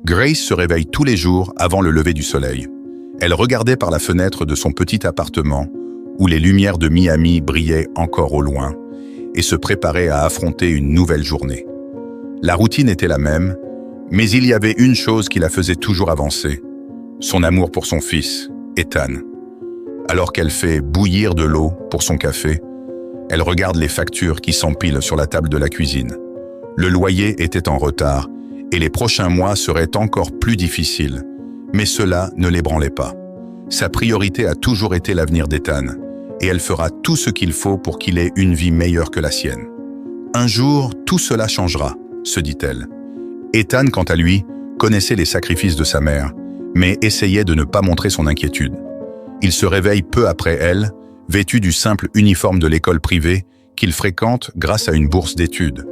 Grace se réveille tous les jours avant le lever du soleil. Elle regardait par la fenêtre de son petit appartement, où les lumières de Miami brillaient encore au loin, et se préparait à affronter une nouvelle journée. La routine était la même, mais il y avait une chose qui la faisait toujours avancer, son amour pour son fils, Ethan. Alors qu'elle fait bouillir de l'eau pour son café, elle regarde les factures qui s'empilent sur la table de la cuisine. Le loyer était en retard, et les prochains mois seraient encore plus difficiles, mais cela ne l'ébranlait pas. Sa priorité a toujours été l'avenir d'Ethan, et elle fera tout ce qu'il faut pour qu'il ait une vie meilleure que la sienne. Un jour, tout cela changera, se dit-elle. Ethan, quant à lui, connaissait les sacrifices de sa mère, mais essayait de ne pas montrer son inquiétude. Il se réveille peu après elle, vêtu du simple uniforme de l'école privée qu'il fréquente grâce à une bourse d'études.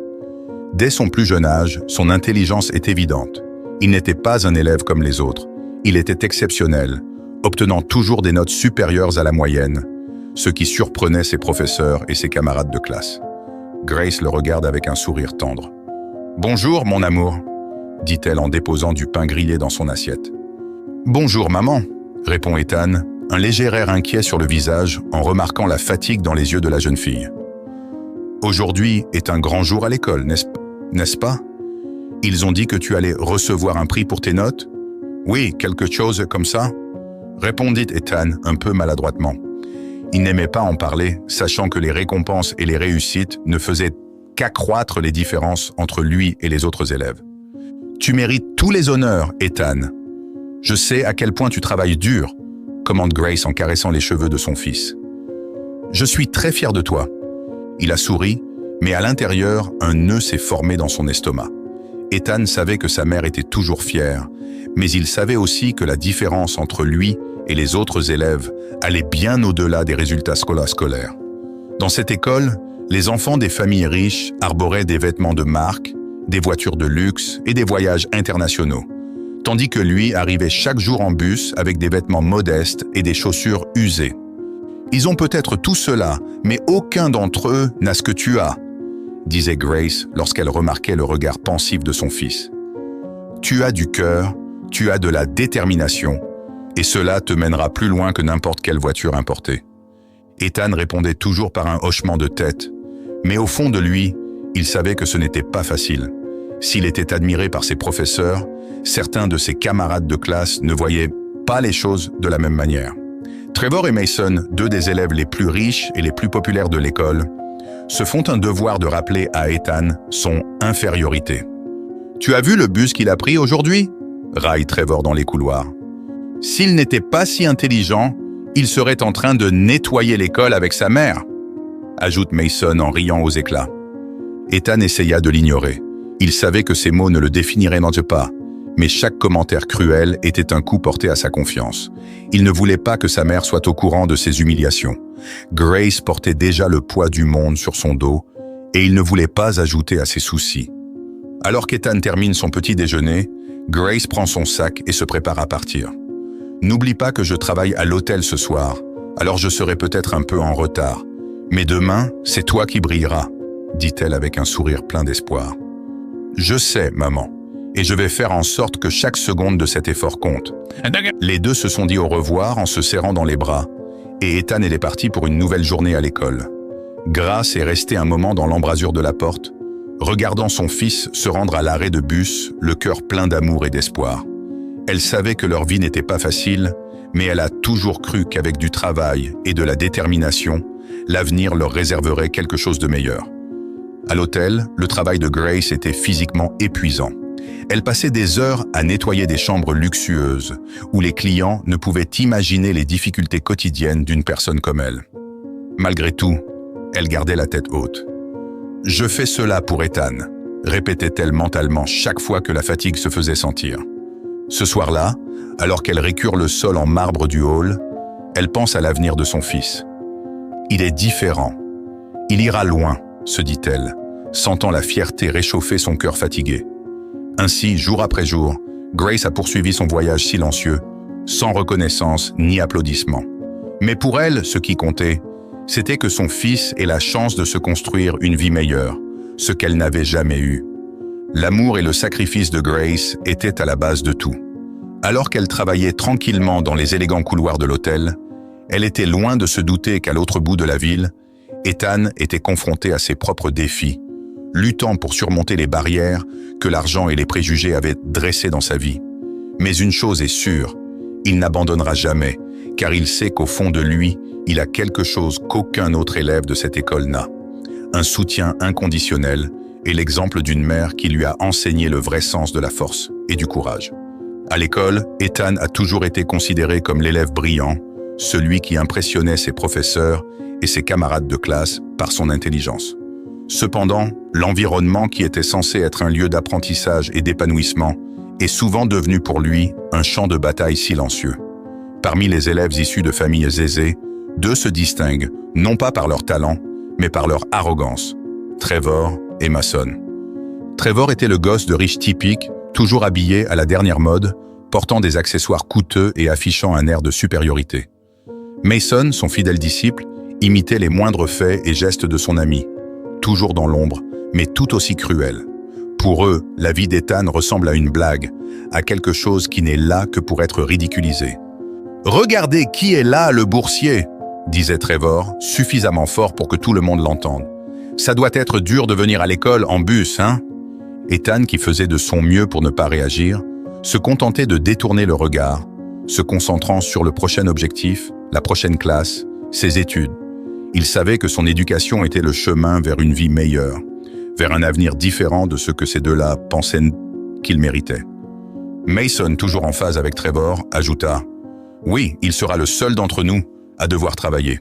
Dès son plus jeune âge, son intelligence est évidente. Il n'était pas un élève comme les autres. Il était exceptionnel, obtenant toujours des notes supérieures à la moyenne, ce qui surprenait ses professeurs et ses camarades de classe. Grace le regarde avec un sourire tendre. « Bonjour, mon amour », dit-elle en déposant du pain grillé dans son assiette. « Bonjour, maman », répond Ethan, un léger air inquiet sur le visage en remarquant la fatigue dans les yeux de la jeune fille. « Aujourd'hui est un grand jour à l'école, n'est-ce pas? Ils ont dit que tu allais recevoir un prix pour tes notes? »« Oui, quelque chose comme ça ?» répondit Ethan un peu maladroitement. Il n'aimait pas en parler, sachant que les récompenses et les réussites ne faisaient qu'accroître les différences entre lui et les autres élèves. « Tu mérites tous les honneurs, Ethan. Je sais à quel point tu travailles dur, » commande Grace en caressant les cheveux de son fils. « Je suis très fier de toi. » Il a souri, mais à l'intérieur, un nœud s'est formé dans son estomac. Ethan savait que sa mère était toujours fière, mais il savait aussi que la différence entre lui et les autres élèves allait bien au-delà des résultats scolaires. Dans cette école, les enfants des familles riches arboraient des vêtements de marque, des voitures de luxe et des voyages internationaux, tandis que lui arrivait chaque jour en bus avec des vêtements modestes et des chaussures usées. « Ils ont peut-être tout cela, mais aucun d'entre eux n'a ce que tu as », disait Grace lorsqu'elle remarquait le regard pensif de son fils. « Tu as du cœur, tu as de la détermination, et cela te mènera plus loin que n'importe quelle voiture importée. » Ethan répondait toujours par un hochement de tête, mais au fond de lui, il savait que ce n'était pas facile. S'il était admiré par ses professeurs, certains de ses camarades de classe ne voyaient pas les choses de la même manière. Trevor et Mason, deux des élèves les plus riches et les plus populaires de l'école, se font un devoir de rappeler à Ethan son infériorité. « Tu as vu le bus qu'il a pris aujourd'hui ?» raille Trevor dans les couloirs. « S'il n'était pas si intelligent, il serait en train de nettoyer l'école avec sa mère », ajoute Mason en riant aux éclats. Ethan essaya de l'ignorer. Il savait que ces mots ne le définiraient pas, mais chaque commentaire cruel était un coup porté à sa confiance. Il ne voulait pas que sa mère soit au courant de ses humiliations. Grace portait déjà le poids du monde sur son dos, et il ne voulait pas ajouter à ses soucis. Alors qu'Ethan termine son petit déjeuner, Grace prend son sac et se prépare à partir. « N'oublie pas que je travaille à l'hôtel ce soir, alors je serai peut-être un peu en retard. Mais demain, c'est toi qui brilleras, » dit-elle avec un sourire plein d'espoir. « Je sais, maman, et je vais faire en sorte que chaque seconde de cet effort compte. » Les deux se sont dit au revoir en se serrant dans les bras, et Ethan est parti pour une nouvelle journée à l'école. Grace est restée un moment dans l'embrasure de la porte, regardant son fils se rendre à l'arrêt de bus, le cœur plein d'amour et d'espoir. Elle savait que leur vie n'était pas facile, mais elle a toujours cru qu'avec du travail et de la détermination, l'avenir leur réserverait quelque chose de meilleur. À l'hôtel, le travail de Grace était physiquement épuisant. Elle passait des heures à nettoyer des chambres luxueuses, où les clients ne pouvaient imaginer les difficultés quotidiennes d'une personne comme elle. Malgré tout, elle gardait la tête haute. « Je fais cela pour Ethan », répétait-elle mentalement chaque fois que la fatigue se faisait sentir. Ce soir-là, alors qu'elle récure le sol en marbre du hall, elle pense à l'avenir de son fils. « Il est différent. Il ira loin », se dit-elle, sentant la fierté réchauffer son cœur fatigué. Ainsi, jour après jour, Grace a poursuivi son voyage silencieux, sans reconnaissance ni applaudissements. Mais pour elle, ce qui comptait, c'était que son fils ait la chance de se construire une vie meilleure, ce qu'elle n'avait jamais eu. L'amour et le sacrifice de Grace étaient à la base de tout. Alors qu'elle travaillait tranquillement dans les élégants couloirs de l'hôtel, elle était loin de se douter qu'à l'autre bout de la ville, Ethan était confronté à ses propres défis, luttant pour surmonter les barrières que l'argent et les préjugés avaient dressées dans sa vie. Mais une chose est sûre, il n'abandonnera jamais, car il sait qu'au fond de lui, il a quelque chose qu'aucun autre élève de cette école n'a. Un soutien inconditionnel et l'exemple d'une mère qui lui a enseigné le vrai sens de la force et du courage. À l'école, Ethan a toujours été considéré comme l'élève brillant, celui qui impressionnait ses professeurs et ses camarades de classe par son intelligence. Cependant, l'environnement qui était censé être un lieu d'apprentissage et d'épanouissement est souvent devenu pour lui un champ de bataille silencieux. Parmi les élèves issus de familles aisées, deux se distinguent, non pas par leur talent, mais par leur arrogance, Trevor et Mason. Trevor était le gosse de riche typique, toujours habillé à la dernière mode, portant des accessoires coûteux et affichant un air de supériorité. Mason, son fidèle disciple, imitait les moindres faits et gestes de son ami, toujours dans l'ombre, mais tout aussi cruel. Pour eux, la vie d'Ethan ressemble à une blague, à quelque chose qui n'est là que pour être ridiculisé. « Regardez qui est là, le boursier !» disait Trevor, suffisamment fort pour que tout le monde l'entende. « Ça doit être dur de venir à l'école en bus, hein ?» Ethan, qui faisait de son mieux pour ne pas réagir, se contentait de détourner le regard, se concentrant sur le prochain objectif, la prochaine classe, ses études. Il savait que son éducation était le chemin vers une vie meilleure, vers un avenir différent de ce que ces deux-là pensaient qu'ils méritaient. Mason, toujours en phase avec Trevor, ajouta « Oui, il sera le seul d'entre nous à devoir travailler.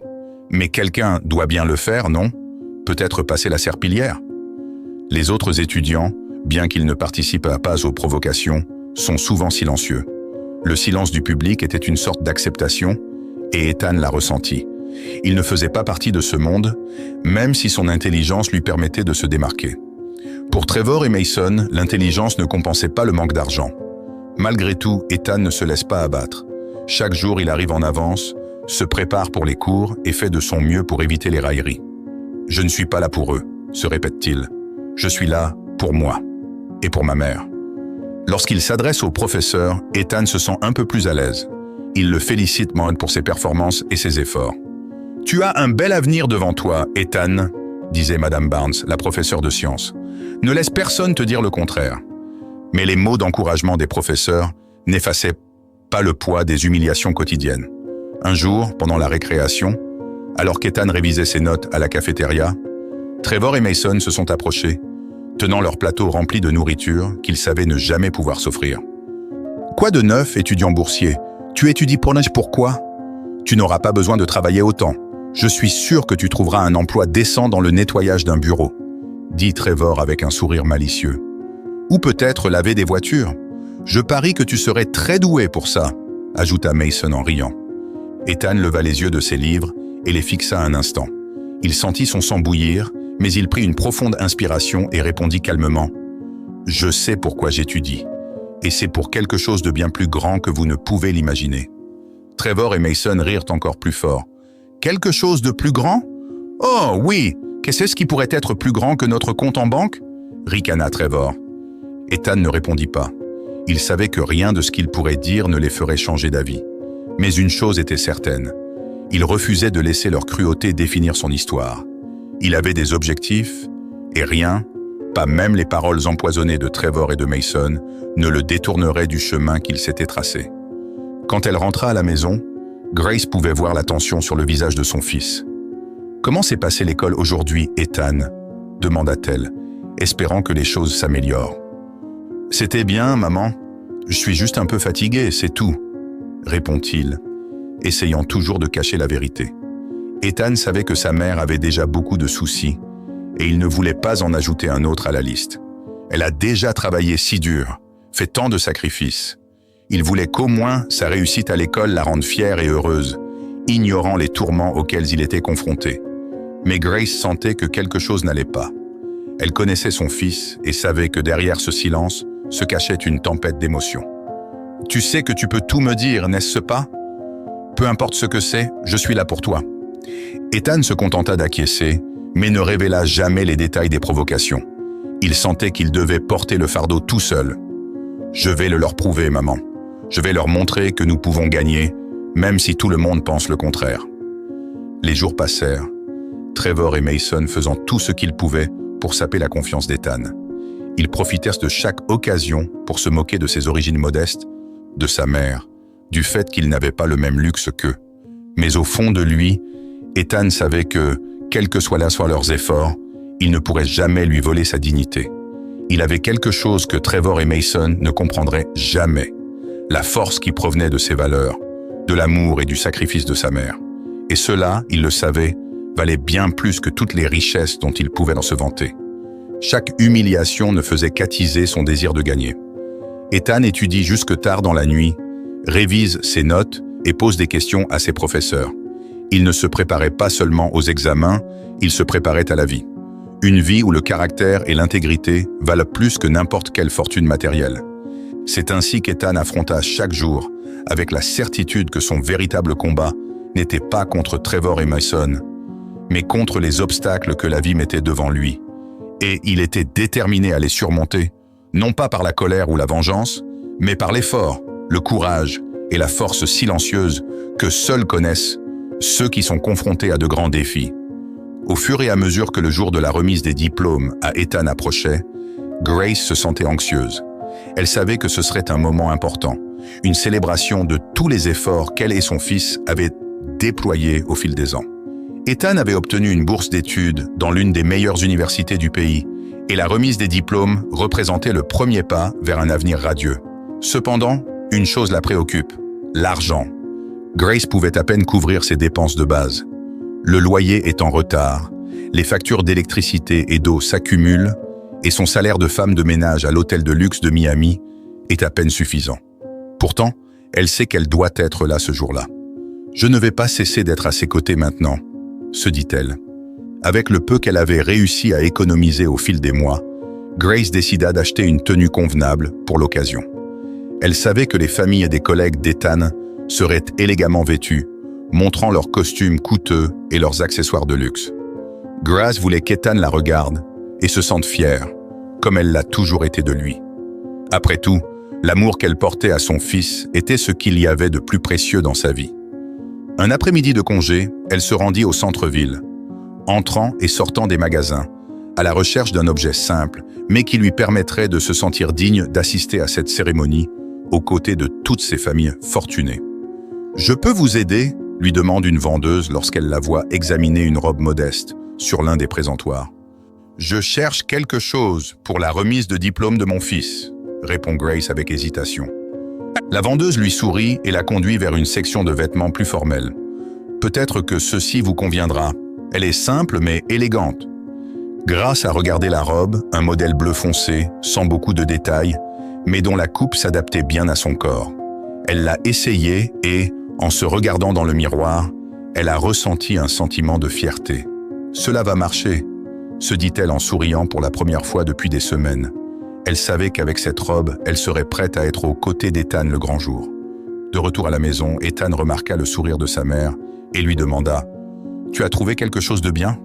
Mais quelqu'un doit bien le faire, non? Peut-être passer la serpillière ?» Les autres étudiants, bien qu'ils ne participent pas aux provocations, sont souvent silencieux. Le silence du public était une sorte d'acceptation, et Ethan l'a ressenti. Il ne faisait pas partie de ce monde, même si son intelligence lui permettait de se démarquer. Pour Trevor et Mason, l'intelligence ne compensait pas le manque d'argent. Malgré tout, Ethan ne se laisse pas abattre. Chaque jour, il arrive en avance, se prépare pour les cours et fait de son mieux pour éviter les railleries. « Je ne suis pas là pour eux », se répète-t-il. « Je suis là pour moi et pour ma mère. » Lorsqu'il s'adresse au professeur, Ethan se sent un peu plus à l'aise. Il le félicite pour ses performances et ses efforts. « Tu as un bel avenir devant toi, Ethan », disait Madame Barnes, la professeure de sciences. « Ne laisse personne te dire le contraire. » Mais les mots d'encouragement des professeurs n'effaçaient pas le poids des humiliations quotidiennes. Un jour, pendant la récréation, alors qu'Ethan révisait ses notes à la cafétéria, Trevor et Mason se sont approchés, tenant leur plateau rempli de nourriture qu'ils savaient ne jamais pouvoir s'offrir. « Quoi de neuf, étudiant boursier? Tu étudies pourquoi? Tu n'auras pas besoin de travailler autant. Je suis sûr que tu trouveras un emploi décent dans le nettoyage d'un bureau, » dit Trevor avec un sourire malicieux. « Ou peut-être laver des voitures. Je parie que tu serais très doué pour ça, » ajouta Mason en riant. Ethan leva les yeux de ses livres et les fixa un instant. Il sentit son sang bouillir, mais il prit une profonde inspiration et répondit calmement « Je sais pourquoi j'étudie, et c'est pour quelque chose de bien plus grand que vous ne pouvez l'imaginer. » Trevor et Mason rirent encore plus fort. « Quelque chose de plus grand? Oh oui, qu'est-ce qui pourrait être plus grand que notre compte en banque ?» ricana Trevor. Ethan ne répondit pas. Il savait que rien de ce qu'il pourrait dire ne les ferait changer d'avis. Mais une chose était certaine. Il refusait de laisser leur cruauté définir son histoire. Il avait des objectifs, et rien, pas même les paroles empoisonnées de Trevor et de Mason, ne le détournerait du chemin qu'il s'était tracé. Quand elle rentra à la maison, Grace pouvait voir la tension sur le visage de son fils. « Comment s'est passée l'école aujourd'hui, Ethan ?» demanda-t-elle, espérant que les choses s'améliorent. « C'était bien, maman. Je suis juste un peu fatigué, c'est tout, » répond-il, essayant toujours de cacher la vérité. Ethan savait que sa mère avait déjà beaucoup de soucis, et il ne voulait pas en ajouter un autre à la liste. Elle a déjà travaillé si dur, fait tant de sacrifices. Il voulait qu'au moins sa réussite à l'école la rende fière et heureuse, ignorant les tourments auxquels il était confronté. Mais Grace sentait que quelque chose n'allait pas. Elle connaissait son fils et savait que derrière ce silence se cachait une tempête d'émotions. « Tu sais que tu peux tout me dire, n'est-ce pas? Peu importe ce que c'est, je suis là pour toi. » Ethan se contenta d'acquiescer, mais ne révéla jamais les détails des provocations. Il sentait qu'il devait porter le fardeau tout seul. « Je vais le leur prouver, maman. Je vais leur montrer que nous pouvons gagner, même si tout le monde pense le contraire. » Les jours passèrent, Trevor et Mason faisant tout ce qu'ils pouvaient pour saper la confiance d'Ethan. Ils profitèrent de chaque occasion pour se moquer de ses origines modestes, de sa mère, du fait qu'il n'avait pas le même luxe qu'eux. Mais au fond de lui, Ethan savait que, quels que soient leurs efforts, il ne pourrait jamais lui voler sa dignité. Il avait quelque chose que Trevor et Mason ne comprendraient jamais, la force qui provenait de ses valeurs, de l'amour et du sacrifice de sa mère. Et cela, il le savait, valait bien plus que toutes les richesses dont il pouvait se vanter. Chaque humiliation ne faisait qu'attiser son désir de gagner. Ethan étudie jusque tard dans la nuit, révise ses notes et pose des questions à ses professeurs. Il ne se préparait pas seulement aux examens, il se préparait à la vie. Une vie où le caractère et l'intégrité valent plus que n'importe quelle fortune matérielle. C'est ainsi qu'Ethan affronta chaque jour, avec la certitude que son véritable combat n'était pas contre Trevor et Mason, mais contre les obstacles que la vie mettait devant lui. Et il était déterminé à les surmonter, non pas par la colère ou la vengeance, mais par l'effort, le courage et la force silencieuse que seuls connaissent ceux qui sont confrontés à de grands défis. Au fur et à mesure que le jour de la remise des diplômes à Ethan approchait, Grace se sentait anxieuse. Elle savait que ce serait un moment important, une célébration de tous les efforts qu'elle et son fils avaient déployés au fil des ans. Ethan avait obtenu une bourse d'études dans l'une des meilleures universités du pays, et la remise des diplômes représentait le premier pas vers un avenir radieux. Cependant, une chose la préoccupe, l'argent. Grace pouvait à peine couvrir ses dépenses de base. Le loyer est en retard, les factures d'électricité et d'eau s'accumulent, et son salaire de femme de ménage à l'hôtel de luxe de Miami est à peine suffisant. Pourtant, elle sait qu'elle doit être là ce jour-là. « Je ne vais pas cesser d'être à ses côtés maintenant », se dit-elle. Avec le peu qu'elle avait réussi à économiser au fil des mois, Grace décida d'acheter une tenue convenable pour l'occasion. Elle savait que les familles et des collègues d'Ethan seraient élégamment vêtues, montrant leurs costumes coûteux et leurs accessoires de luxe. Grace voulait qu'Ethan la regarde et se sente fière, comme elle l'a toujours été de lui. Après tout, l'amour qu'elle portait à son fils était ce qu'il y avait de plus précieux dans sa vie. Un après-midi de congé, elle se rendit au centre-ville, entrant et sortant des magasins, à la recherche d'un objet simple, mais qui lui permettrait de se sentir digne d'assister à cette cérémonie aux côtés de toutes ces familles fortunées. « Je peux vous aider ?» lui demande une vendeuse lorsqu'elle la voit examiner une robe modeste sur l'un des présentoirs. « Je cherche quelque chose pour la remise de diplôme de mon fils », répond Grace avec hésitation. La vendeuse lui sourit et la conduit vers une section de vêtements plus formels. « Peut-être que ceci vous conviendra. Elle est simple mais élégante. » Grace a regardé la robe, un modèle bleu foncé, sans beaucoup de détails, mais dont la coupe s'adaptait bien à son corps. Elle l'a essayée et, en se regardant dans le miroir, elle a ressenti un sentiment de fierté. « Cela va marcher », se dit-elle en souriant pour la première fois depuis des semaines. Elle savait qu'avec cette robe, elle serait prête à être aux côtés d'Ethan le grand jour. De retour à la maison, Ethan remarqua le sourire de sa mère et lui demanda « Tu as trouvé quelque chose de bien ?»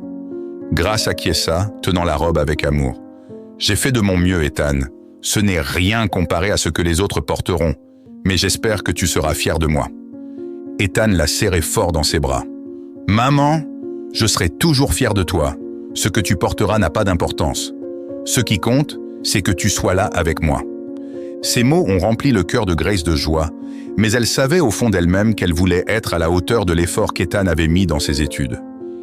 Grace acquiesça, tenant la robe avec amour. « J'ai fait de mon mieux, Ethan. Ce n'est rien comparé à ce que les autres porteront, mais j'espère que tu seras fier de moi. » Ethan la serrait fort dans ses bras. « Maman, je serai toujours fier de toi. Ce que tu porteras n'a pas d'importance. Ce qui compte, c'est que tu sois là avec moi. » Ces mots ont rempli le cœur de Grace de joie, mais elle savait au fond d'elle-même qu'elle voulait être à la hauteur de l'effort qu'Ethan avait mis dans ses études.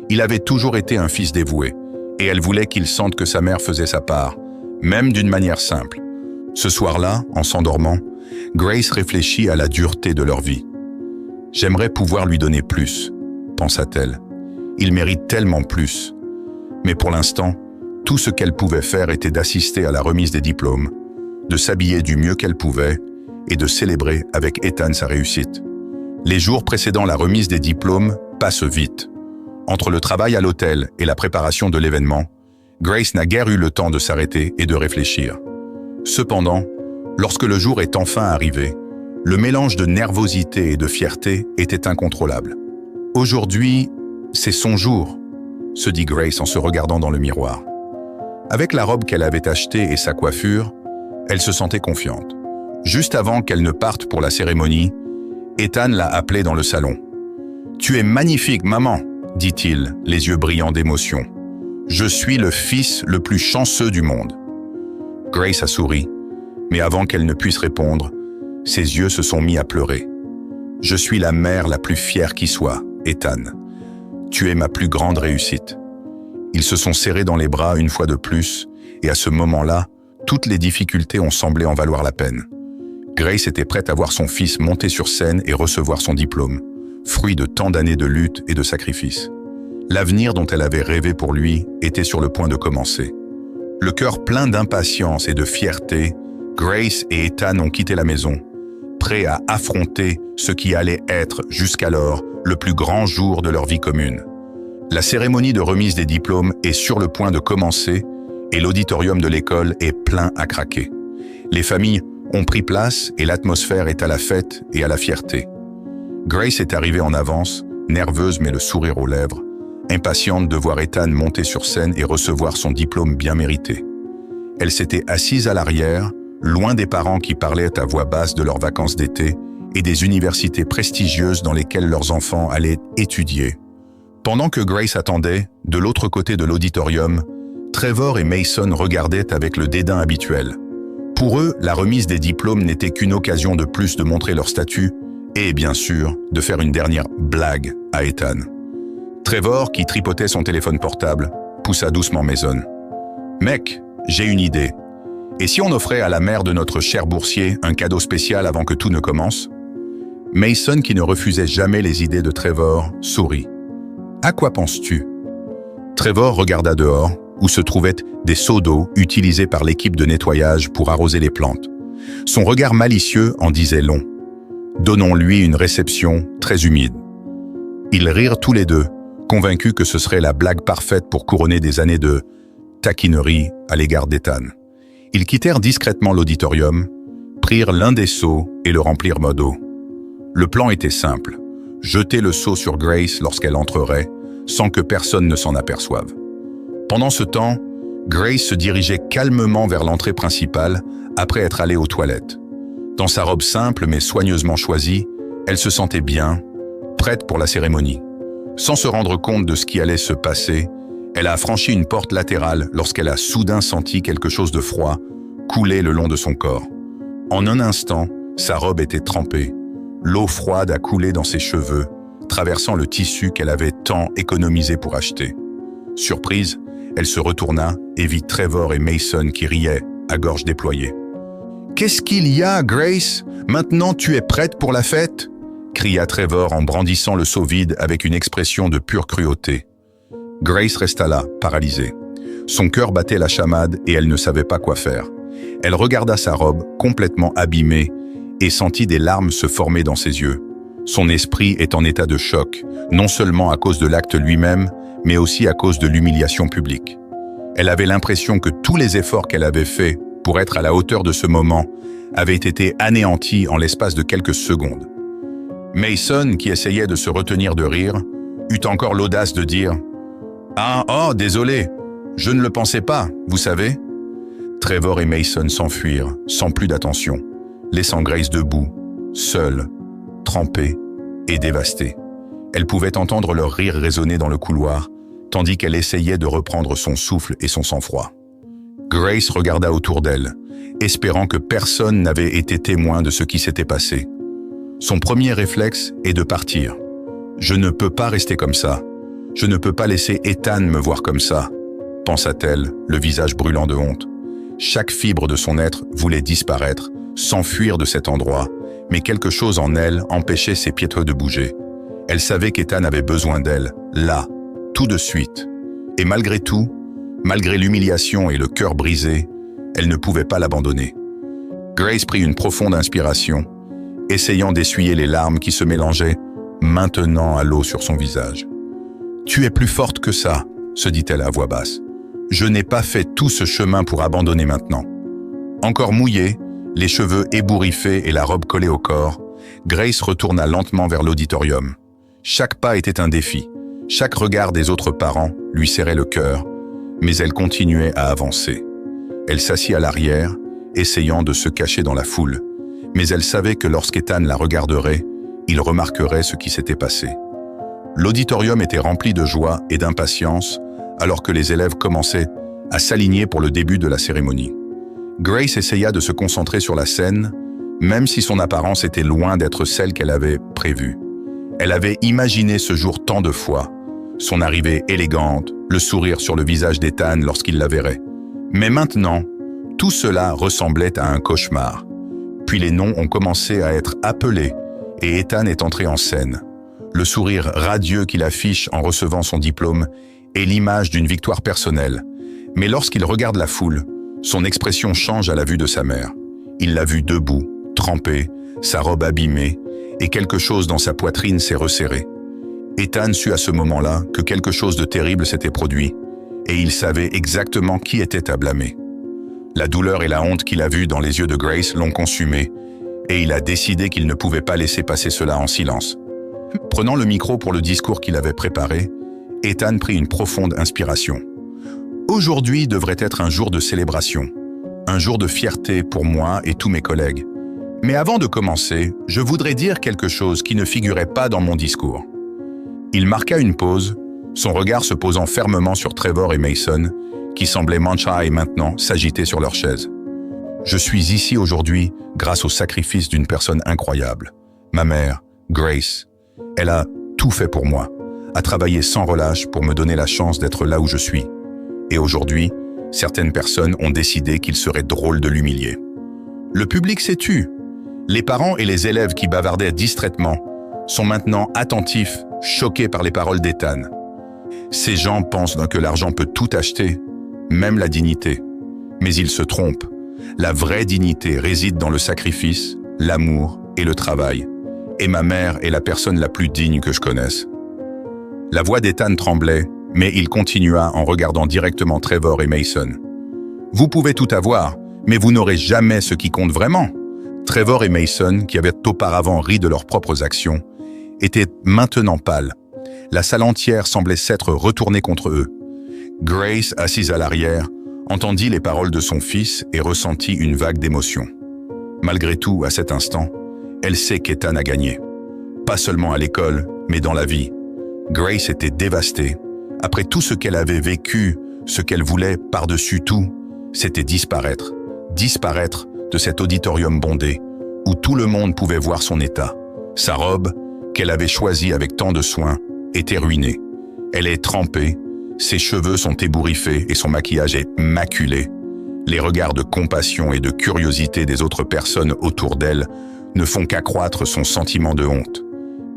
Il avait toujours été un fils dévoué, et elle voulait qu'il sente que sa mère faisait sa part, même d'une manière simple. Ce soir-là, en s'endormant, Grace réfléchit à la dureté de leur vie. « J'aimerais pouvoir lui donner plus », pensa-t-elle. « Il mérite tellement plus. » Mais pour l'instant, tout ce qu'elle pouvait faire était d'assister à la remise des diplômes, de s'habiller du mieux qu'elle pouvait et de célébrer avec Ethan sa réussite. Les jours précédant la remise des diplômes passent vite. Entre le travail à l'hôtel et la préparation de l'événement, Grace n'a guère eu le temps de s'arrêter et de réfléchir. Cependant, lorsque le jour est enfin arrivé, le mélange de nervosité et de fierté était incontrôlable. « Aujourd'hui, c'est son jour », se dit Grace en se regardant dans le miroir. Avec la robe qu'elle avait achetée et sa coiffure, elle se sentait confiante. Juste avant qu'elle ne parte pour la cérémonie, Ethan l'a appelée dans le salon. « Tu es magnifique, maman !» dit-il, les yeux brillants d'émotion. « Je suis le fils le plus chanceux du monde. » Grace a souri, mais avant qu'elle ne puisse répondre, ses yeux se sont mis à pleurer. « Je suis la mère la plus fière qui soit, Ethan. Tu es ma plus grande réussite. » Ils se sont serrés dans les bras une fois de plus, et à ce moment-là, toutes les difficultés ont semblé en valoir la peine. Grace était prête à voir son fils monter sur scène et recevoir son diplôme, fruit de tant d'années de lutte et de sacrifices. L'avenir dont elle avait rêvé pour lui était sur le point de commencer. Le cœur plein d'impatience et de fierté, Grace et Ethan ont quitté la maison, prêts à affronter ce qui allait être, jusqu'alors, le plus grand jour de leur vie commune. La cérémonie de remise des diplômes est sur le point de commencer et l'auditorium de l'école est plein à craquer. Les familles ont pris place et l'atmosphère est à la fête et à la fierté. Grace est arrivée en avance, nerveuse mais le sourire aux lèvres, impatiente de voir Ethan monter sur scène et recevoir son diplôme bien mérité. Elle s'était assise à l'arrière, loin des parents qui parlaient à voix basse de leurs vacances d'été et des universités prestigieuses dans lesquelles leurs enfants allaient étudier. Pendant que Grace attendait, de l'autre côté de l'auditorium, Trevor et Mason regardaient avec le dédain habituel. Pour eux, la remise des diplômes n'était qu'une occasion de plus de montrer leur statut et, bien sûr, de faire une dernière blague à Ethan. Trevor, qui tripotait son téléphone portable, poussa doucement Mason. « Mec, j'ai une idée. Et si on offrait à la mère de notre cher boursier un cadeau spécial avant que tout ne commence ?» Mason, qui ne refusait jamais les idées de Trevor, sourit. « À quoi penses-tu » Trevor regarda dehors, où se trouvaient des seaux d'eau utilisés par l'équipe de nettoyage pour arroser les plantes. Son regard malicieux en disait long. Donnons-lui une réception très humide. Ils rirent tous les deux, convaincus que ce serait la blague parfaite pour couronner des années de taquinerie à l'égard d'Ethan. Ils quittèrent discrètement l'auditorium, prirent l'un des seaux et le remplirent d'eau. Le plan était simple, jeter le seau sur Grace lorsqu'elle entrerait, sans que personne ne s'en aperçoive. Pendant ce temps, Grace se dirigeait calmement vers l'entrée principale après être allée aux toilettes. Dans sa robe simple mais soigneusement choisie, elle se sentait bien, prête pour la cérémonie. Sans se rendre compte de ce qui allait se passer, elle a franchi une porte latérale lorsqu'elle a soudain senti quelque chose de froid couler le long de son corps. En un instant, sa robe était trempée. L'eau froide a coulé dans ses cheveux, traversant le tissu qu'elle avait tant économisé pour acheter. Surprise, elle se retourna et vit Trevor et Mason qui riaient, à gorge déployée. « Qu'est-ce qu'il y a, Grace? Maintenant tu es prête pour la fête ?» cria Trevor en brandissant le seau vide avec une expression de pure cruauté. Grace resta là, paralysée. Son cœur battait la chamade et elle ne savait pas quoi faire. Elle regarda sa robe, complètement abîmée, et sentit des larmes se former dans ses yeux. Son esprit est en état de choc, non seulement à cause de l'acte lui-même, mais aussi à cause de l'humiliation publique. Elle avait l'impression que tous les efforts qu'elle avait faits pour être à la hauteur de ce moment avaient été anéantis en l'espace de quelques secondes. Mason, qui essayait de se retenir de rire, eut encore l'audace de dire « Ah, oh, désolé, je ne le pensais pas, vous savez ?» Trevor et Mason s'enfuirent, sans plus d'attention, laissant Grace debout, seule, trempée et dévastée. Elle pouvait entendre leur rire résonner dans le couloir, tandis qu'elle essayait de reprendre son souffle et son sang-froid. Grace regarda autour d'elle, espérant que personne n'avait été témoin de ce qui s'était passé. Son premier réflexe est de partir. « Je ne peux pas rester comme ça. Je ne peux pas laisser Ethan me voir comme ça, » pensa-t-elle, le visage brûlant de honte. Chaque fibre de son être voulait disparaître, s'enfuir de cet endroit, mais quelque chose en elle empêchait ses pieds de bouger. Elle savait qu'Ethan avait besoin d'elle, là, tout de suite. Et malgré tout, malgré l'humiliation et le cœur brisé, elle ne pouvait pas l'abandonner. Grace prit une profonde inspiration, essayant d'essuyer les larmes qui se mélangeaient maintenant à l'eau sur son visage. « Tu es plus forte que ça, » se dit-elle à voix basse. « Je n'ai pas fait tout ce chemin pour abandonner maintenant. » Encore mouillée, les cheveux ébouriffés et la robe collée au corps, Grace retourna lentement vers l'auditorium. Chaque pas était un défi. Chaque regard des autres parents lui serrait le cœur, mais elle continuait à avancer. Elle s'assit à l'arrière, essayant de se cacher dans la foule, mais elle savait que lorsqu'Ethan la regarderait, il remarquerait ce qui s'était passé. L'auditorium était rempli de joie et d'impatience, alors que les élèves commençaient à s'aligner pour le début de la cérémonie. Grace essaya de se concentrer sur la scène, même si son apparence était loin d'être celle qu'elle avait prévue. Elle avait imaginé ce jour tant de fois, son arrivée élégante, le sourire sur le visage d'Ethan lorsqu'il la verrait. Mais maintenant, tout cela ressemblait à un cauchemar. Puis les noms ont commencé à être appelés et Ethan est entré en scène. Le sourire radieux qu'il affiche en recevant son diplôme est l'image d'une victoire personnelle. Mais lorsqu'il regarde la foule, son expression change à la vue de sa mère. Il l'a vue debout, trempée, sa robe abîmée, et quelque chose dans sa poitrine s'est resserré. Ethan sut à ce moment-là que quelque chose de terrible s'était produit, et il savait exactement qui était à blâmer. La douleur et la honte qu'il a vues dans les yeux de Grace l'ont consumé, et il a décidé qu'il ne pouvait pas laisser passer cela en silence. Prenant le micro pour le discours qu'il avait préparé, Ethan prit une profonde inspiration. Aujourd'hui devrait être un jour de célébration, un jour de fierté pour moi et tous mes collègues. Mais avant de commencer, je voudrais dire quelque chose qui ne figurait pas dans mon discours. Il marqua une pause, son regard se posant fermement sur Trevor et Mason, qui semblaient mancha et maintenant s'agiter sur leur chaise. Je suis ici aujourd'hui grâce au sacrifice d'une personne incroyable. Ma mère, Grace, elle a tout fait pour moi, a travaillé sans relâche pour me donner la chance d'être là où je suis. Et aujourd'hui, certaines personnes ont décidé qu'il serait drôle de l'humilier. Le public s'est tu. Les parents et les élèves qui bavardaient distraitement sont maintenant attentifs, choqués par les paroles d'Ethan. Ces gens pensent que l'argent peut tout acheter, même la dignité. Mais ils se trompent. La vraie dignité réside dans le sacrifice, l'amour et le travail. Et ma mère est la personne la plus digne que je connaisse. La voix d'Ethan tremblait, mais il continua en regardant directement Trevor et Mason. Vous pouvez tout avoir, mais vous n'aurez jamais ce qui compte vraiment. Trevor et Mason, qui avaient auparavant ri de leurs propres actions, étaient maintenant pâles. La salle entière semblait s'être retournée contre eux. Grace, assise à l'arrière, entendit les paroles de son fils et ressentit une vague d'émotion. Malgré tout, à cet instant, elle sait qu'Ethan a gagné. Pas seulement à l'école, mais dans la vie. Grace était dévastée. Après tout ce qu'elle avait vécu, ce qu'elle voulait par-dessus tout, c'était disparaître. Disparaître de cet auditorium bondé, où tout le monde pouvait voir son état. Sa robe, qu'elle avait choisie avec tant de soin, était ruinée. Elle est trempée, ses cheveux sont ébouriffés et son maquillage est maculé. Les regards de compassion et de curiosité des autres personnes autour d'elle ne font qu'accroître son sentiment de honte.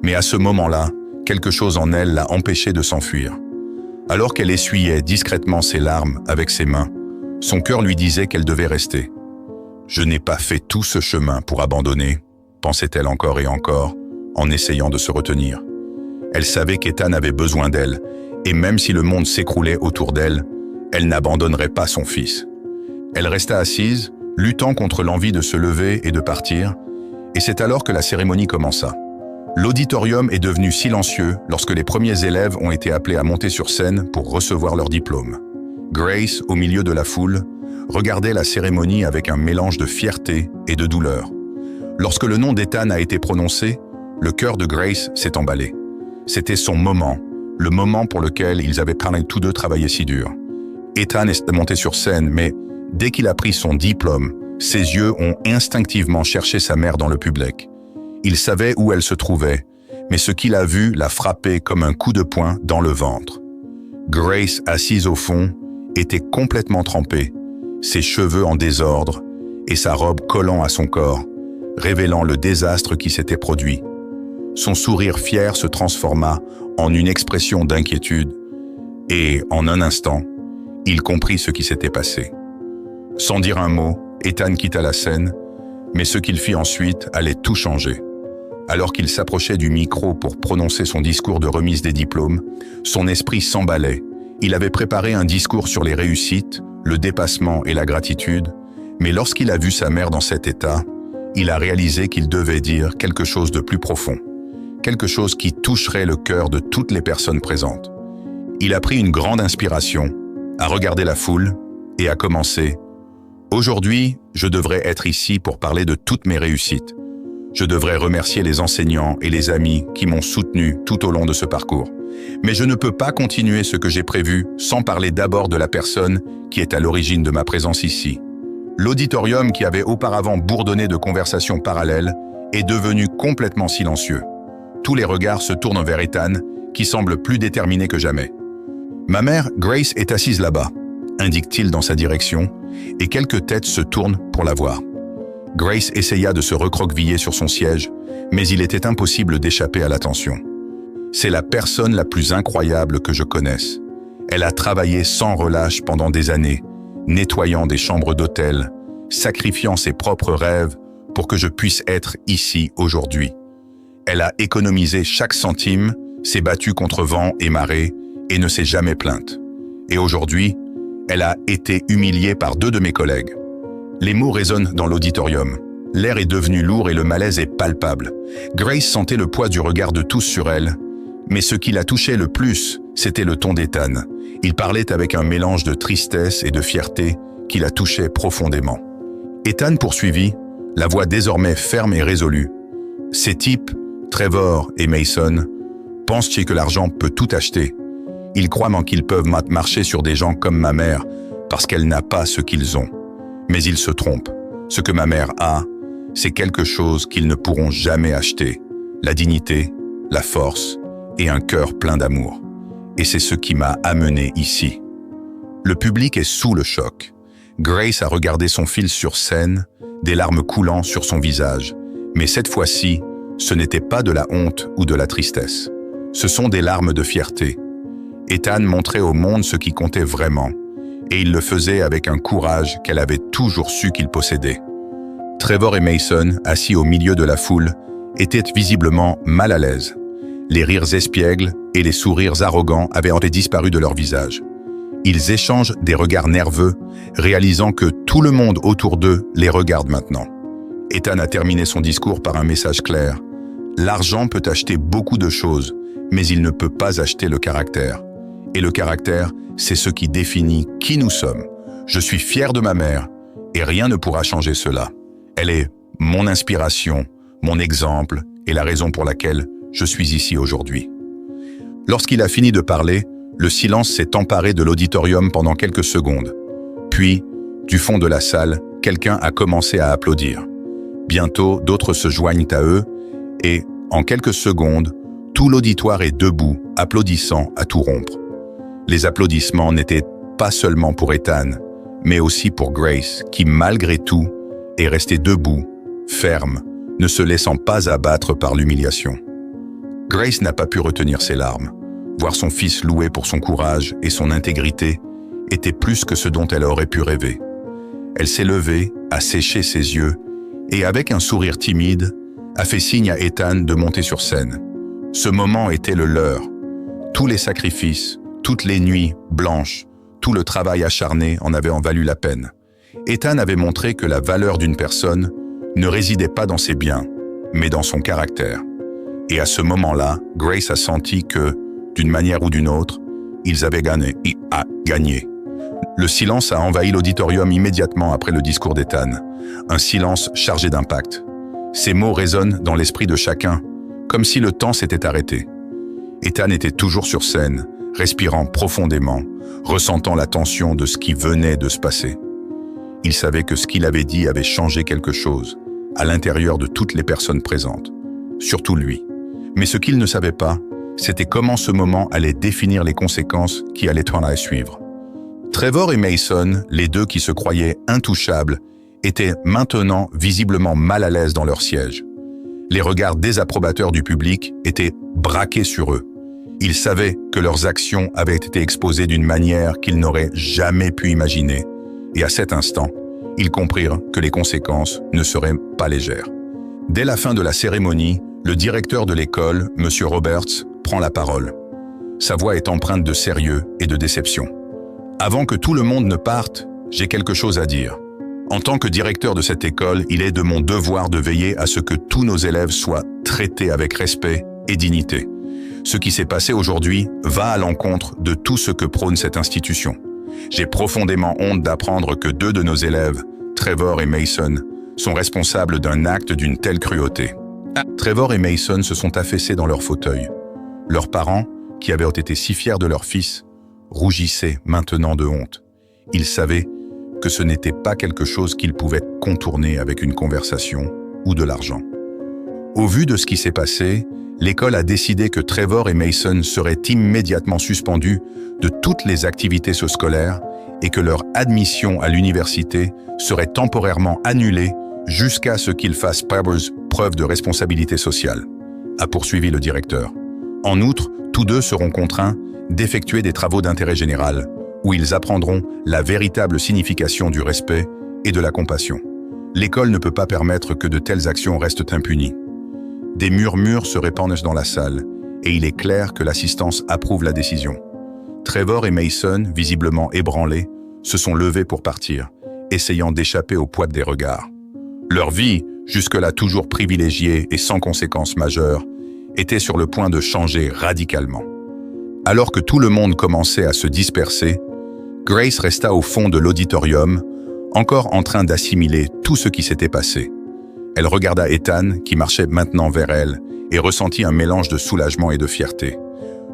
Mais à ce moment-là, quelque chose en elle l'a empêchée de s'enfuir. Alors qu'elle essuyait discrètement ses larmes avec ses mains, son cœur lui disait qu'elle devait rester. « Je n'ai pas fait tout ce chemin pour abandonner », pensait-elle encore et encore, en essayant de se retenir. Elle savait qu'Ethan avait besoin d'elle, et même si le monde s'écroulait autour d'elle, elle n'abandonnerait pas son fils. Elle resta assise, luttant contre l'envie de se lever et de partir, et c'est alors que la cérémonie commença. L'auditorium est devenu silencieux lorsque les premiers élèves ont été appelés à monter sur scène pour recevoir leur diplôme. Grace, au milieu de la foule, regardait la cérémonie avec un mélange de fierté et de douleur. Lorsque le nom d'Ethan a été prononcé, le cœur de Grace s'est emballé. C'était son moment, le moment pour lequel ils avaient tous deux travaillé si dur. Ethan est monté sur scène, mais dès qu'il a pris son diplôme, ses yeux ont instinctivement cherché sa mère dans le public. Il savait où elle se trouvait, mais ce qu'il a vu l'a frappé comme un coup de poing dans le ventre. Grace, assise au fond, était complètement trempée, ses cheveux en désordre et sa robe collant à son corps, révélant le désastre qui s'était produit. Son sourire fier se transforma en une expression d'inquiétude et, en un instant, il comprit ce qui s'était passé. Sans dire un mot, Ethan quitta la scène, mais ce qu'il fit ensuite allait tout changer. Alors qu'il s'approchait du micro pour prononcer son discours de remise des diplômes, son esprit s'emballait. Il avait préparé un discours sur les réussites, le dépassement et la gratitude, mais lorsqu'il a vu sa mère dans cet état, il a réalisé qu'il devait dire quelque chose de plus profond, quelque chose qui toucherait le cœur de toutes les personnes présentes. Il a pris une grande inspiration a regardé la foule et a commencé « Aujourd'hui, je devrais être ici pour parler de toutes mes réussites. Je devrais remercier les enseignants et les amis qui m'ont soutenu tout au long de ce parcours. Mais je ne peux pas continuer ce que j'ai prévu sans parler d'abord de la personne qui est à l'origine de ma présence ici. » L'auditorium qui avait auparavant bourdonné de conversations parallèles est devenu complètement silencieux. Tous les regards se tournent vers Ethan, qui semble plus déterminé que jamais. « Ma mère, Grace, est assise là-bas », indique-t-il dans sa direction, et quelques têtes se tournent pour la voir. Grace essaya de se recroqueviller sur son siège, mais il était impossible d'échapper à l'attention. C'est la personne la plus incroyable que je connaisse. Elle a travaillé sans relâche pendant des années, nettoyant des chambres d'hôtel, sacrifiant ses propres rêves pour que je puisse être ici aujourd'hui. Elle a économisé chaque centime, s'est battue contre vent et marée et ne s'est jamais plainte. Et aujourd'hui, elle a été humiliée par 2 de mes collègues. Les mots résonnent dans l'auditorium. L'air est devenu lourd et le malaise est palpable. Grace sentait le poids du regard de tous sur elle, mais ce qui la touchait le plus, c'était le ton d'Ethan. Il parlait avec un mélange de tristesse et de fierté qui la touchait profondément. Ethan poursuivit, la voix désormais ferme et résolue. Ces types, Trevor et Mason, pensent que l'argent peut tout acheter. Ils croient qu'ils peuvent marcher sur des gens comme ma mère parce qu'elle n'a pas ce qu'ils ont. Mais ils se trompent. Ce que ma mère a, c'est quelque chose qu'ils ne pourront jamais acheter. La dignité, la force et un cœur plein d'amour. Et c'est ce qui m'a amené ici. Le public est sous le choc. Grace a regardé son fils sur scène, des larmes coulant sur son visage. Mais cette fois-ci, ce n'était pas de la honte ou de la tristesse. Ce sont des larmes de fierté. Ethan montrait au monde ce qui comptait vraiment, et il le faisait avec un courage qu'elle avait toujours su qu'il possédait. Trevor et Mason, assis au milieu de la foule, étaient visiblement mal à l'aise. Les rires espiègles et les sourires arrogants avaient disparu de leur visage. Ils échangent des regards nerveux, réalisant que tout le monde autour d'eux les regarde maintenant. Ethan a terminé son discours par un message clair. L'argent peut acheter beaucoup de choses, mais il ne peut pas acheter le caractère. Et le caractère, c'est ce qui définit qui nous sommes. Je suis fier de ma mère, et rien ne pourra changer cela. Elle est mon inspiration, mon exemple, et la raison pour laquelle je suis ici aujourd'hui. Lorsqu'il a fini de parler, le silence s'est emparé de l'auditorium pendant quelques secondes. Puis, du fond de la salle, quelqu'un a commencé à applaudir. Bientôt, d'autres se joignent à eux, et, en quelques secondes, tout l'auditoire est debout, applaudissant à tout rompre. Les applaudissements n'étaient pas seulement pour Ethan, mais aussi pour Grace, qui, malgré tout, est restée debout, ferme, ne se laissant pas abattre par l'humiliation. Grace n'a pas pu retenir ses larmes. Voir son fils loué pour son courage et son intégrité était plus que ce dont elle aurait pu rêver. Elle s'est levée, a séché ses yeux, et avec un sourire timide, a fait signe à Ethan de monter sur scène. Ce moment était le leur. Tous les sacrifices, toutes les nuits blanches, tout le travail acharné en avaient valu la peine. Ethan avait montré que la valeur d'une personne ne résidait pas dans ses biens, mais dans son caractère. Et à ce moment-là, Grace a senti que, d'une manière ou d'une autre, ils avaient gagné. Le silence a envahi l'auditorium immédiatement après le discours d'Ethan, un silence chargé d'impact. Ces mots résonnent dans l'esprit de chacun, comme si le temps s'était arrêté. Ethan était toujours sur scène, respirant profondément, ressentant la tension de ce qui venait de se passer. Il savait que ce qu'il avait dit avait changé quelque chose, à l'intérieur de toutes les personnes présentes, surtout lui. Mais ce qu'il ne savait pas, c'était comment ce moment allait définir les conséquences qui allaient en suivre. Trevor et Mason, les deux qui se croyaient intouchables, étaient maintenant visiblement mal à l'aise dans leur siège. Les regards désapprobateurs du public étaient braqués sur eux. Ils savaient que leurs actions avaient été exposées d'une manière qu'ils n'auraient jamais pu imaginer, et à cet instant, ils comprirent que les conséquences ne seraient pas légères. Dès la fin de la cérémonie, le directeur de l'école, M. Roberts, prend la parole. Sa voix est empreinte de sérieux et de déception. « Avant que tout le monde ne parte, j'ai quelque chose à dire. En tant que directeur de cette école, il est de mon devoir de veiller à ce que tous nos élèves soient traités avec respect et dignité. Ce qui s'est passé aujourd'hui va à l'encontre de tout ce que prône cette institution. J'ai profondément honte d'apprendre que 2 de nos élèves, Trevor et Mason, sont responsables d'un acte d'une telle cruauté. » Trevor et Mason se sont affaissés dans leur fauteuil. Leurs parents, qui avaient été si fiers de leur fils, rougissaient maintenant de honte. Ils savaient que ce n'était pas quelque chose qu'ils pouvaient contourner avec une conversation ou de l'argent. Au vu de ce qui s'est passé, l'école a décidé que Trevor et Mason seraient immédiatement suspendus de toutes les activités scolaires et que leur admission à l'université serait temporairement annulée jusqu'à ce qu'ils fassent preuve de responsabilité sociale, a poursuivi le directeur. En outre, tous deux seront contraints d'effectuer des travaux d'intérêt général, où ils apprendront la véritable signification du respect et de la compassion. L'école ne peut pas permettre que de telles actions restent impunies. Des murmures se répandent dans la salle, et il est clair que l'assistance approuve la décision. Trevor et Mason, visiblement ébranlés, se sont levés pour partir, essayant d'échapper au poids des regards. Leur vie, jusque-là toujours privilégiée et sans conséquences majeures, était sur le point de changer radicalement. Alors que tout le monde commençait à se disperser, Grace resta au fond de l'auditorium, encore en train d'assimiler tout ce qui s'était passé. Elle regarda Ethan, qui marchait maintenant vers elle, et ressentit un mélange de soulagement et de fierté.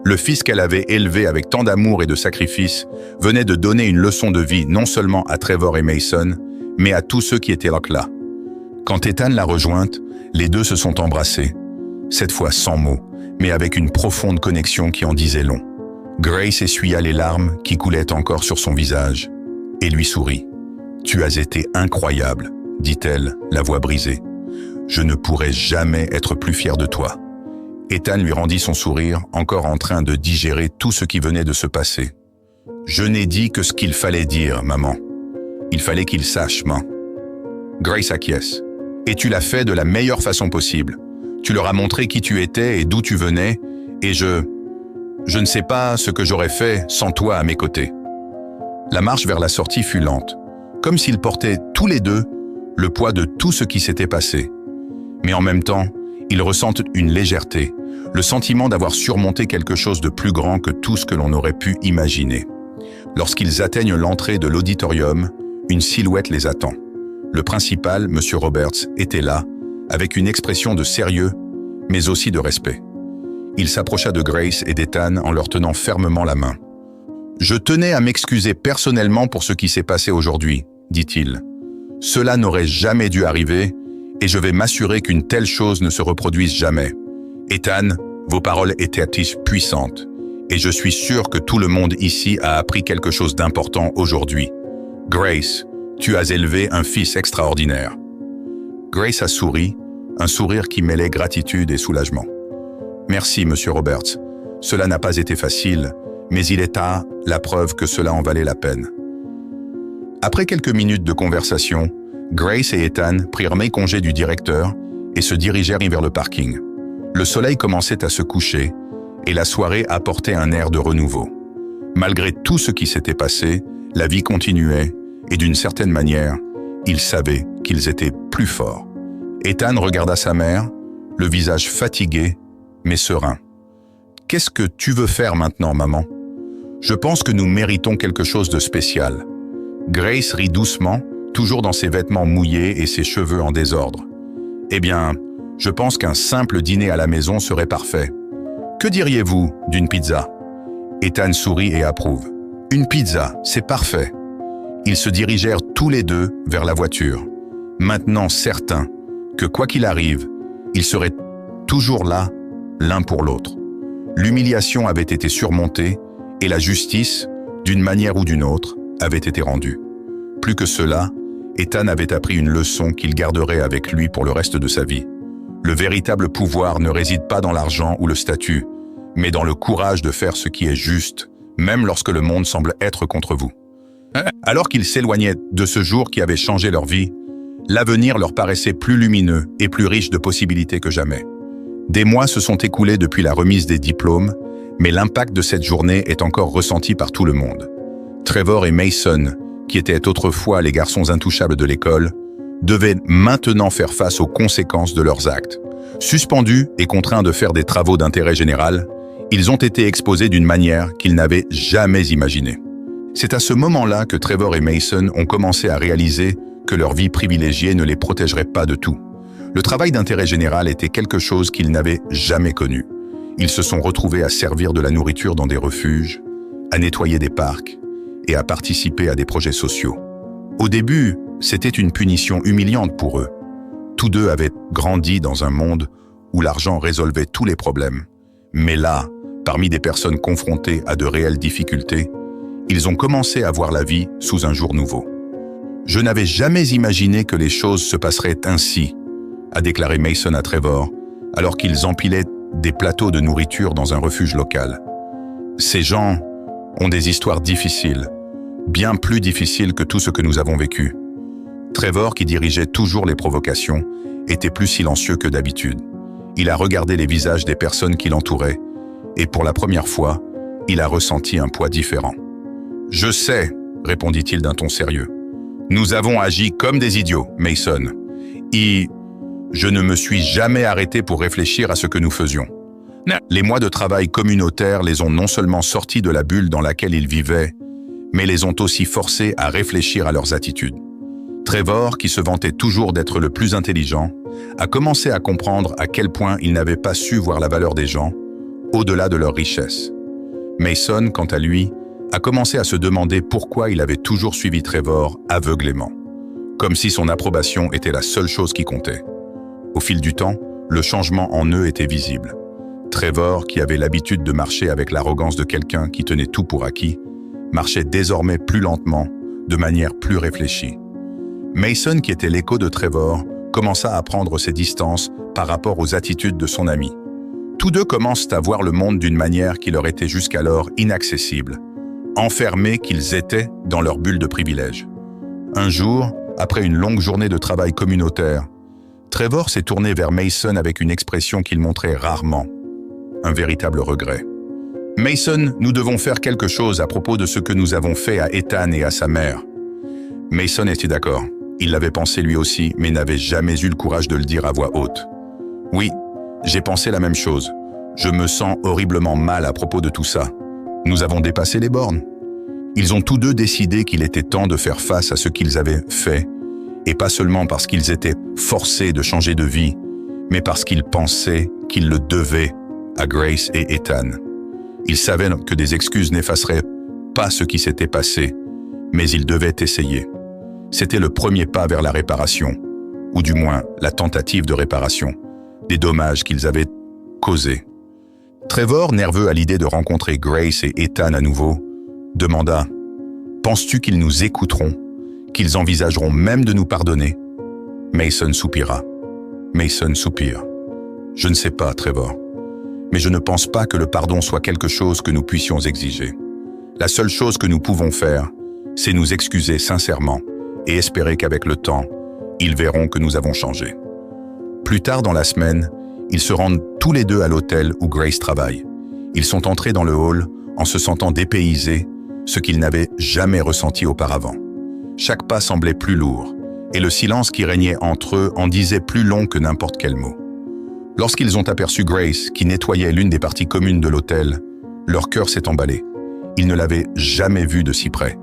Le fils qu'elle avait élevé avec tant d'amour et de sacrifice venait de donner une leçon de vie non seulement à Trevor et Mason, mais à tous ceux qui étaient là. Quand Ethan l'a rejointe, les deux se sont embrassés, cette fois sans mots, mais avec une profonde connexion qui en disait long. Grace essuya les larmes qui coulaient encore sur son visage et lui sourit. « Tu as été incroyable, » dit-elle, la voix brisée. « Je ne pourrai jamais être plus fière de toi. » Ethan lui rendit son sourire, encore en train de digérer tout ce qui venait de se passer. « Je n'ai dit que ce qu'il fallait dire, maman. Il fallait qu'il sache, maman. » Grace acquiesce. « Et tu l'as fait de la meilleure façon possible. Tu leur as montré qui tu étais et d'où tu venais, et je ne sais pas ce que j'aurais fait sans toi à mes côtés. » La marche vers la sortie fut lente, comme s'ils portaient tous les deux le poids de tout ce qui s'était passé. Mais en même temps, ils ressentent une légèreté, le sentiment d'avoir surmonté quelque chose de plus grand que tout ce que l'on aurait pu imaginer. Lorsqu'ils atteignent l'entrée de l'auditorium, une silhouette les attend. Le principal, M. Roberts, était là, avec une expression de sérieux, mais aussi de respect. Il s'approcha de Grace et d'Ethan en leur tenant fermement la main. « Je tenais à m'excuser personnellement pour ce qui s'est passé aujourd'hui, » dit-il. « Cela n'aurait jamais dû arriver, et je vais m'assurer qu'une telle chose ne se reproduise jamais. Ethan, vos paroles étaient puissantes, et je suis sûr que tout le monde ici a appris quelque chose d'important aujourd'hui. Grace, tu as élevé un fils extraordinaire. » Grace a souri, un sourire qui mêlait gratitude et soulagement. « Merci, Monsieur Roberts. Cela n'a pas été facile, mais il est la preuve que cela en valait la peine. » Après quelques minutes de conversation, Grace et Ethan prirent congé du directeur et se dirigèrent vers le parking. Le soleil commençait à se coucher et la soirée apportait un air de renouveau. Malgré tout ce qui s'était passé, la vie continuait et d'une certaine manière, ils savaient qu'ils étaient plus forts. Ethan regarda sa mère, le visage fatigué, mais serein. « Qu'est-ce que tu veux faire maintenant, maman ? Je pense que nous méritons quelque chose de spécial. » Grace rit doucement, toujours dans ses vêtements mouillés et ses cheveux en désordre. « Eh bien, je pense qu'un simple dîner à la maison serait parfait. Que diriez-vous d'une pizza ?» Ethan sourit et approuve. « Une pizza, c'est parfait. » Ils se dirigèrent tous les deux vers la voiture, maintenant certains que quoi qu'il arrive, ils seraient toujours là, l'un pour l'autre. L'humiliation avait été surmontée et la justice, d'une manière ou d'une autre, avait été rendue. Plus que cela, Ethan avait appris une leçon qu'il garderait avec lui pour le reste de sa vie. Le véritable pouvoir ne réside pas dans l'argent ou le statut, mais dans le courage de faire ce qui est juste, même lorsque le monde semble être contre vous. Alors qu'ils s'éloignaient de ce jour qui avait changé leur vie, l'avenir leur paraissait plus lumineux et plus riche de possibilités que jamais. Des mois se sont écoulés depuis la remise des diplômes, mais l'impact de cette journée est encore ressenti par tout le monde. Trevor et Mason, qui étaient autrefois les garçons intouchables de l'école, devaient maintenant faire face aux conséquences de leurs actes. Suspendus et contraints de faire des travaux d'intérêt général, ils ont été exposés d'une manière qu'ils n'avaient jamais imaginée. C'est à ce moment-là que Trevor et Mason ont commencé à réaliser que leur vie privilégiée ne les protégerait pas de tout. Le travail d'intérêt général était quelque chose qu'ils n'avaient jamais connu. Ils se sont retrouvés à servir de la nourriture dans des refuges, à nettoyer des parcs et à participer à des projets sociaux. Au début, c'était une punition humiliante pour eux. Tous deux avaient grandi dans un monde où l'argent résolvait tous les problèmes. Mais là, parmi des personnes confrontées à de réelles difficultés, ils ont commencé à voir la vie sous un jour nouveau. « Je n'avais jamais imaginé que les choses se passeraient ainsi », a déclaré Mason à Trevor, alors qu'ils empilaient des plateaux de nourriture dans un refuge local. « Ces gens ont des histoires difficiles, bien plus difficiles que tout ce que nous avons vécu. » Trevor, qui dirigeait toujours les provocations, était plus silencieux que d'habitude. Il a regardé les visages des personnes qui l'entouraient, et pour la première fois, il a ressenti un poids différent. « Je sais, » répondit-il d'un ton sérieux. « Nous avons agi comme des idiots, Mason. Et je ne me suis jamais arrêté pour réfléchir à ce que nous faisions. Les mois de travail communautaire les ont non seulement sortis de la bulle dans laquelle ils vivaient, mais les ont aussi forcés à réfléchir à leurs attitudes. » Trevor, qui se vantait toujours d'être le plus intelligent, a commencé à comprendre à quel point il n'avait pas su voir la valeur des gens, au-delà de leur richesse. Mason, quant à lui, a commencé à se demander pourquoi il avait toujours suivi Trevor aveuglément, comme si son approbation était la seule chose qui comptait. Au fil du temps, le changement en eux était visible. Trevor, qui avait l'habitude de marcher avec l'arrogance de quelqu'un qui tenait tout pour acquis, marchait désormais plus lentement, de manière plus réfléchie. Mason, qui était l'écho de Trevor, commença à prendre ses distances par rapport aux attitudes de son ami. Tous deux commencent à voir le monde d'une manière qui leur était jusqu'alors inaccessible, enfermés qu'ils étaient dans leur bulle de privilèges. Un jour, après une longue journée de travail communautaire, Trevor s'est tourné vers Mason avec une expression qu'il montrait rarement, un véritable regret. « Mason, nous devons faire quelque chose à propos de ce que nous avons fait à Ethan et à sa mère. » Mason était d'accord. Il l'avait pensé lui aussi, mais n'avait jamais eu le courage de le dire à voix haute. « Oui, j'ai pensé la même chose. Je me sens horriblement mal à propos de tout ça. Nous avons dépassé les bornes. » Ils ont tous deux décidé qu'il était temps de faire face à ce qu'ils avaient fait, et pas seulement parce qu'ils étaient forcés de changer de vie, mais parce qu'ils pensaient qu'ils le devaient à Grace et Ethan. Ils savaient que des excuses n'effaceraient pas ce qui s'était passé, mais ils devaient essayer. C'était le premier pas vers la réparation, ou du moins la tentative de réparation, des dommages qu'ils avaient causés. Trevor, nerveux à l'idée de rencontrer Grace et Ethan à nouveau, demanda « Penses-tu qu'ils nous écouteront, qu'ils envisageront même de nous pardonner ?» Mason soupira. Mason soupire. « Je ne sais pas, Trevor. Mais je ne pense pas que le pardon soit quelque chose que nous puissions exiger. La seule chose que nous pouvons faire, c'est nous excuser sincèrement et espérer qu'avec le temps, ils verront que nous avons changé. » Plus tard dans la semaine, ils se rendent tous les deux à l'hôtel où Grace travaille. Ils sont entrés dans le hall en se sentant dépaysés, ce qu'ils n'avaient jamais ressenti auparavant. Chaque pas semblait plus lourd, et le silence qui régnait entre eux en disait plus long que n'importe quel mot. Lorsqu'ils ont aperçu Grace, qui nettoyait l'une des parties communes de l'hôtel, leur cœur s'est emballé. Ils ne l'avaient jamais vue de si près.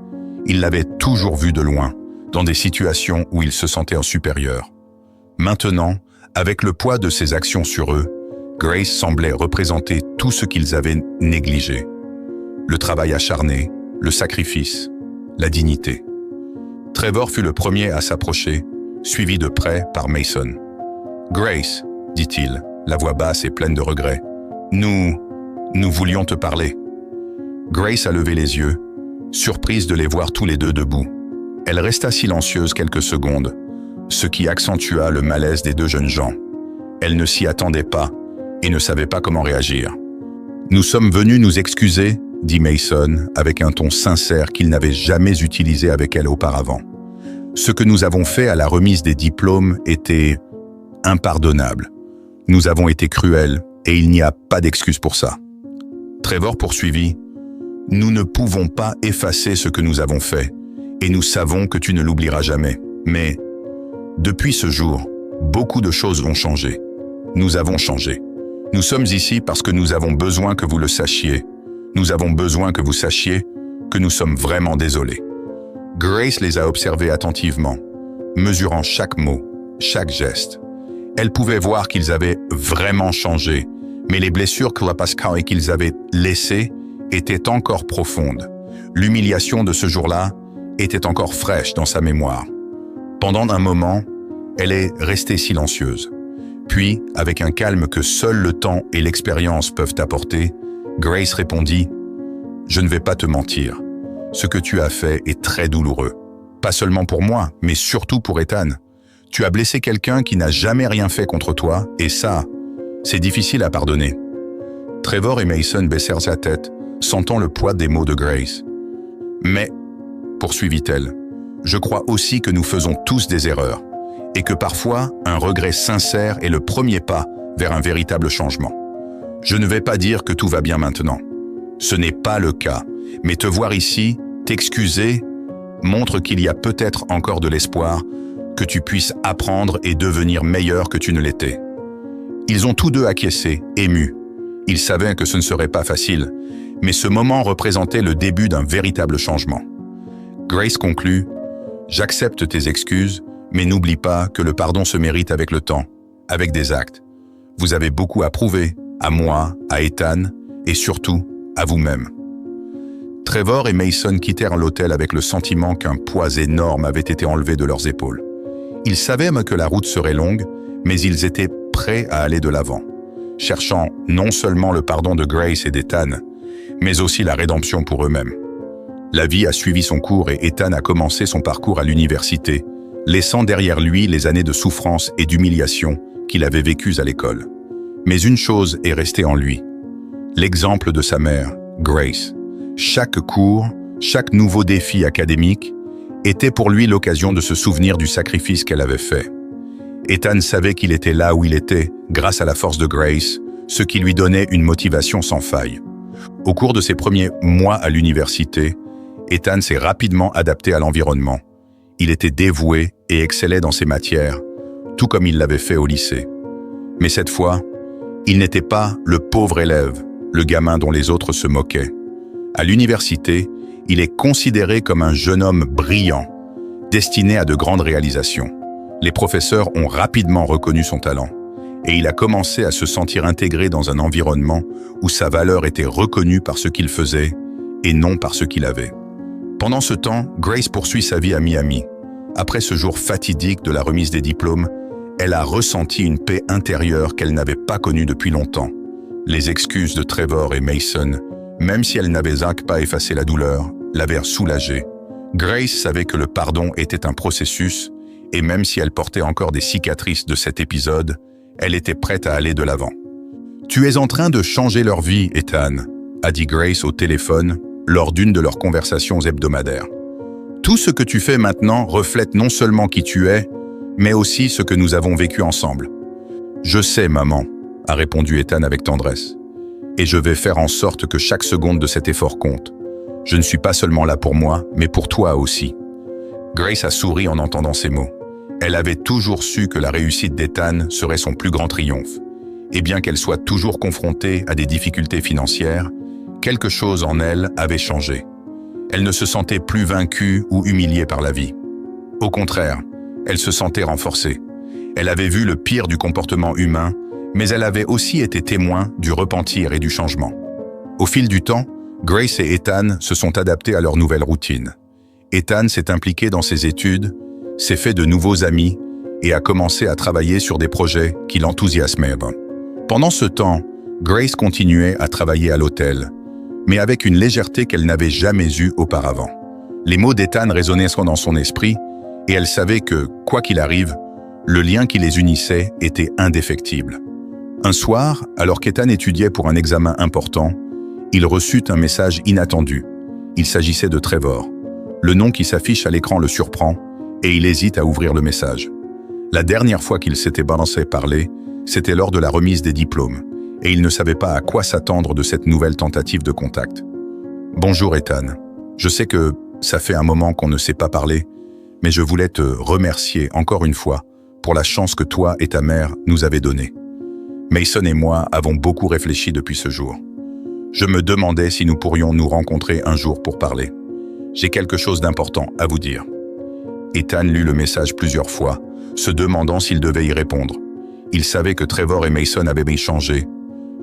Ils l'avaient toujours vue de loin, dans des situations où ils se sentaient en supérieur. Maintenant, avec le poids de ses actions sur eux, Grace semblait représenter tout ce qu'ils avaient négligé. Le travail acharné, le sacrifice, la dignité. Trevor fut le premier à s'approcher, suivi de près par Mason. « Grace, » dit-il, la voix basse et pleine de regret, « nous voulions te parler. » Grace a levé les yeux, surprise de les voir tous les deux debout. Elle resta silencieuse quelques secondes, ce qui accentua le malaise des deux jeunes gens. Elle ne s'y attendait pas et ne savait pas comment réagir. « Nous sommes venus nous excuser, » dit Mason avec un ton sincère qu'il n'avait jamais utilisé avec elle auparavant. « Ce que nous avons fait à la remise des diplômes était impardonnable. Nous avons été cruels et il n'y a pas d'excuse pour ça. » Trevor poursuivit. « Nous ne pouvons pas effacer ce que nous avons fait et nous savons que tu ne l'oublieras jamais. Mais depuis ce jour, beaucoup de choses ont changé. Nous avons changé. Nous sommes ici parce que nous avons besoin que vous le sachiez. Nous avons besoin que vous sachiez, que nous sommes vraiment désolés. » Grace les a observés attentivement, mesurant chaque mot, chaque geste. Elle pouvait voir qu'ils avaient vraiment changé, mais les blessures que la Pascal qu'ils avaient laissées étaient encore profondes. L'humiliation de ce jour-là était encore fraîche dans sa mémoire. Pendant un moment, elle est restée silencieuse. Puis, avec un calme que seul le temps et l'expérience peuvent apporter, Grace répondit « Je ne vais pas te mentir. Ce que tu as fait est très douloureux. Pas seulement pour moi, mais surtout pour Ethan. Tu as blessé quelqu'un qui n'a jamais rien fait contre toi, et ça, c'est difficile à pardonner. » Trevor et Mason baissèrent sa tête, sentant le poids des mots de Grace. « Mais, poursuivit-elle, je crois aussi que nous faisons tous des erreurs, et que parfois, un regret sincère est le premier pas vers un véritable changement. Je ne vais pas dire que tout va bien maintenant. Ce n'est pas le cas, mais te voir ici, t'excuser, montre qu'il y a peut-être encore de l'espoir, que tu puisses apprendre et devenir meilleur que tu ne l'étais. » Ils ont tous deux acquiescé, émus. Ils savaient que ce ne serait pas facile, mais ce moment représentait le début d'un véritable changement. Grace conclut « J'accepte tes excuses, mais n'oublie pas que le pardon se mérite avec le temps, avec des actes. Vous avez beaucoup à prouver, à moi, à Ethan, et surtout, à vous-même. » Trevor et Mason quittèrent l'hôtel avec le sentiment qu'un poids énorme avait été enlevé de leurs épaules. Ils savaient que la route serait longue, mais ils étaient prêts à aller de l'avant, cherchant non seulement le pardon de Grace et d'Ethan, mais aussi la rédemption pour eux-mêmes. La vie a suivi son cours et Ethan a commencé son parcours à l'université, laissant derrière lui les années de souffrance et d'humiliation qu'il avait vécues à l'école. Mais une chose est restée en lui, l'exemple de sa mère, Grace. Chaque cours, chaque nouveau défi académique était pour lui l'occasion de se souvenir du sacrifice qu'elle avait fait. Ethan savait qu'il était là où il était grâce à la force de Grace, ce qui lui donnait une motivation sans faille. Au cours de ses premiers mois à l'université, Ethan s'est rapidement adapté à l'environnement. Il était dévoué et excellait dans ses matières, tout comme il l'avait fait au lycée. Mais cette fois, il n'était pas le pauvre élève, le gamin dont les autres se moquaient. À l'université, il est considéré comme un jeune homme brillant, destiné à de grandes réalisations. Les professeurs ont rapidement reconnu son talent, et il a commencé à se sentir intégré dans un environnement où sa valeur était reconnue par ce qu'il faisait et non par ce qu'il avait. Pendant ce temps, Grace poursuit sa vie à Miami. Après ce jour fatidique de la remise des diplômes, elle a ressenti une paix intérieure qu'elle n'avait pas connue depuis longtemps. Les excuses de Trevor et Mason, même si elle n'avait pas effacé la douleur, l'avaient soulagée. Grace savait que le pardon était un processus, et même si elle portait encore des cicatrices de cet épisode, elle était prête à aller de l'avant. « Tu es en train de changer leur vie, Ethan », a dit Grace au téléphone lors d'une de leurs conversations hebdomadaires. « Tout ce que tu fais maintenant reflète non seulement qui tu es, mais aussi ce que nous avons vécu ensemble. »« Je sais, maman », a répondu Ethan avec tendresse. « Et je vais faire en sorte que chaque seconde de cet effort compte. Je ne suis pas seulement là pour moi, mais pour toi aussi. » Grace a souri en entendant ces mots. Elle avait toujours su que la réussite d'Ethan serait son plus grand triomphe. Et bien qu'elle soit toujours confrontée à des difficultés financières, quelque chose en elle avait changé. Elle ne se sentait plus vaincue ou humiliée par la vie. Au contraire, elle se sentait renforcée. Elle avait vu le pire du comportement humain, mais elle avait aussi été témoin du repentir et du changement. Au fil du temps, Grace et Ethan se sont adaptés à leur nouvelle routine. Ethan s'est impliqué dans ses études, s'est fait de nouveaux amis et a commencé à travailler sur des projets qui l'enthousiasmaient. Pendant ce temps, Grace continuait à travailler à l'hôtel, mais avec une légèreté qu'elle n'avait jamais eue auparavant. Les mots d'Ethan résonnaient dans son esprit et elle savait que, quoi qu'il arrive, le lien qui les unissait était indéfectible. Un soir, alors qu'Ethan étudiait pour un examen important, il reçut un message inattendu. Il s'agissait de Trevor. Le nom qui s'affiche à l'écran le surprend et il hésite à ouvrir le message. La dernière fois qu'il s'était balancé parler, c'était lors de la remise des diplômes et il ne savait pas à quoi s'attendre de cette nouvelle tentative de contact. « Bonjour Ethan. Je sais que ça fait un moment qu'on ne s'est pas parlé, mais je voulais te remercier encore une fois pour la chance que toi et ta mère nous avez donnée. Mason et moi avons beaucoup réfléchi depuis ce jour. Je me demandais si nous pourrions nous rencontrer un jour pour parler. j'ai quelque chose d'important à vous dire. » Ethan lut le message plusieurs fois, se demandant s'il devait y répondre. Il savait que Trevor et Mason avaient échangé.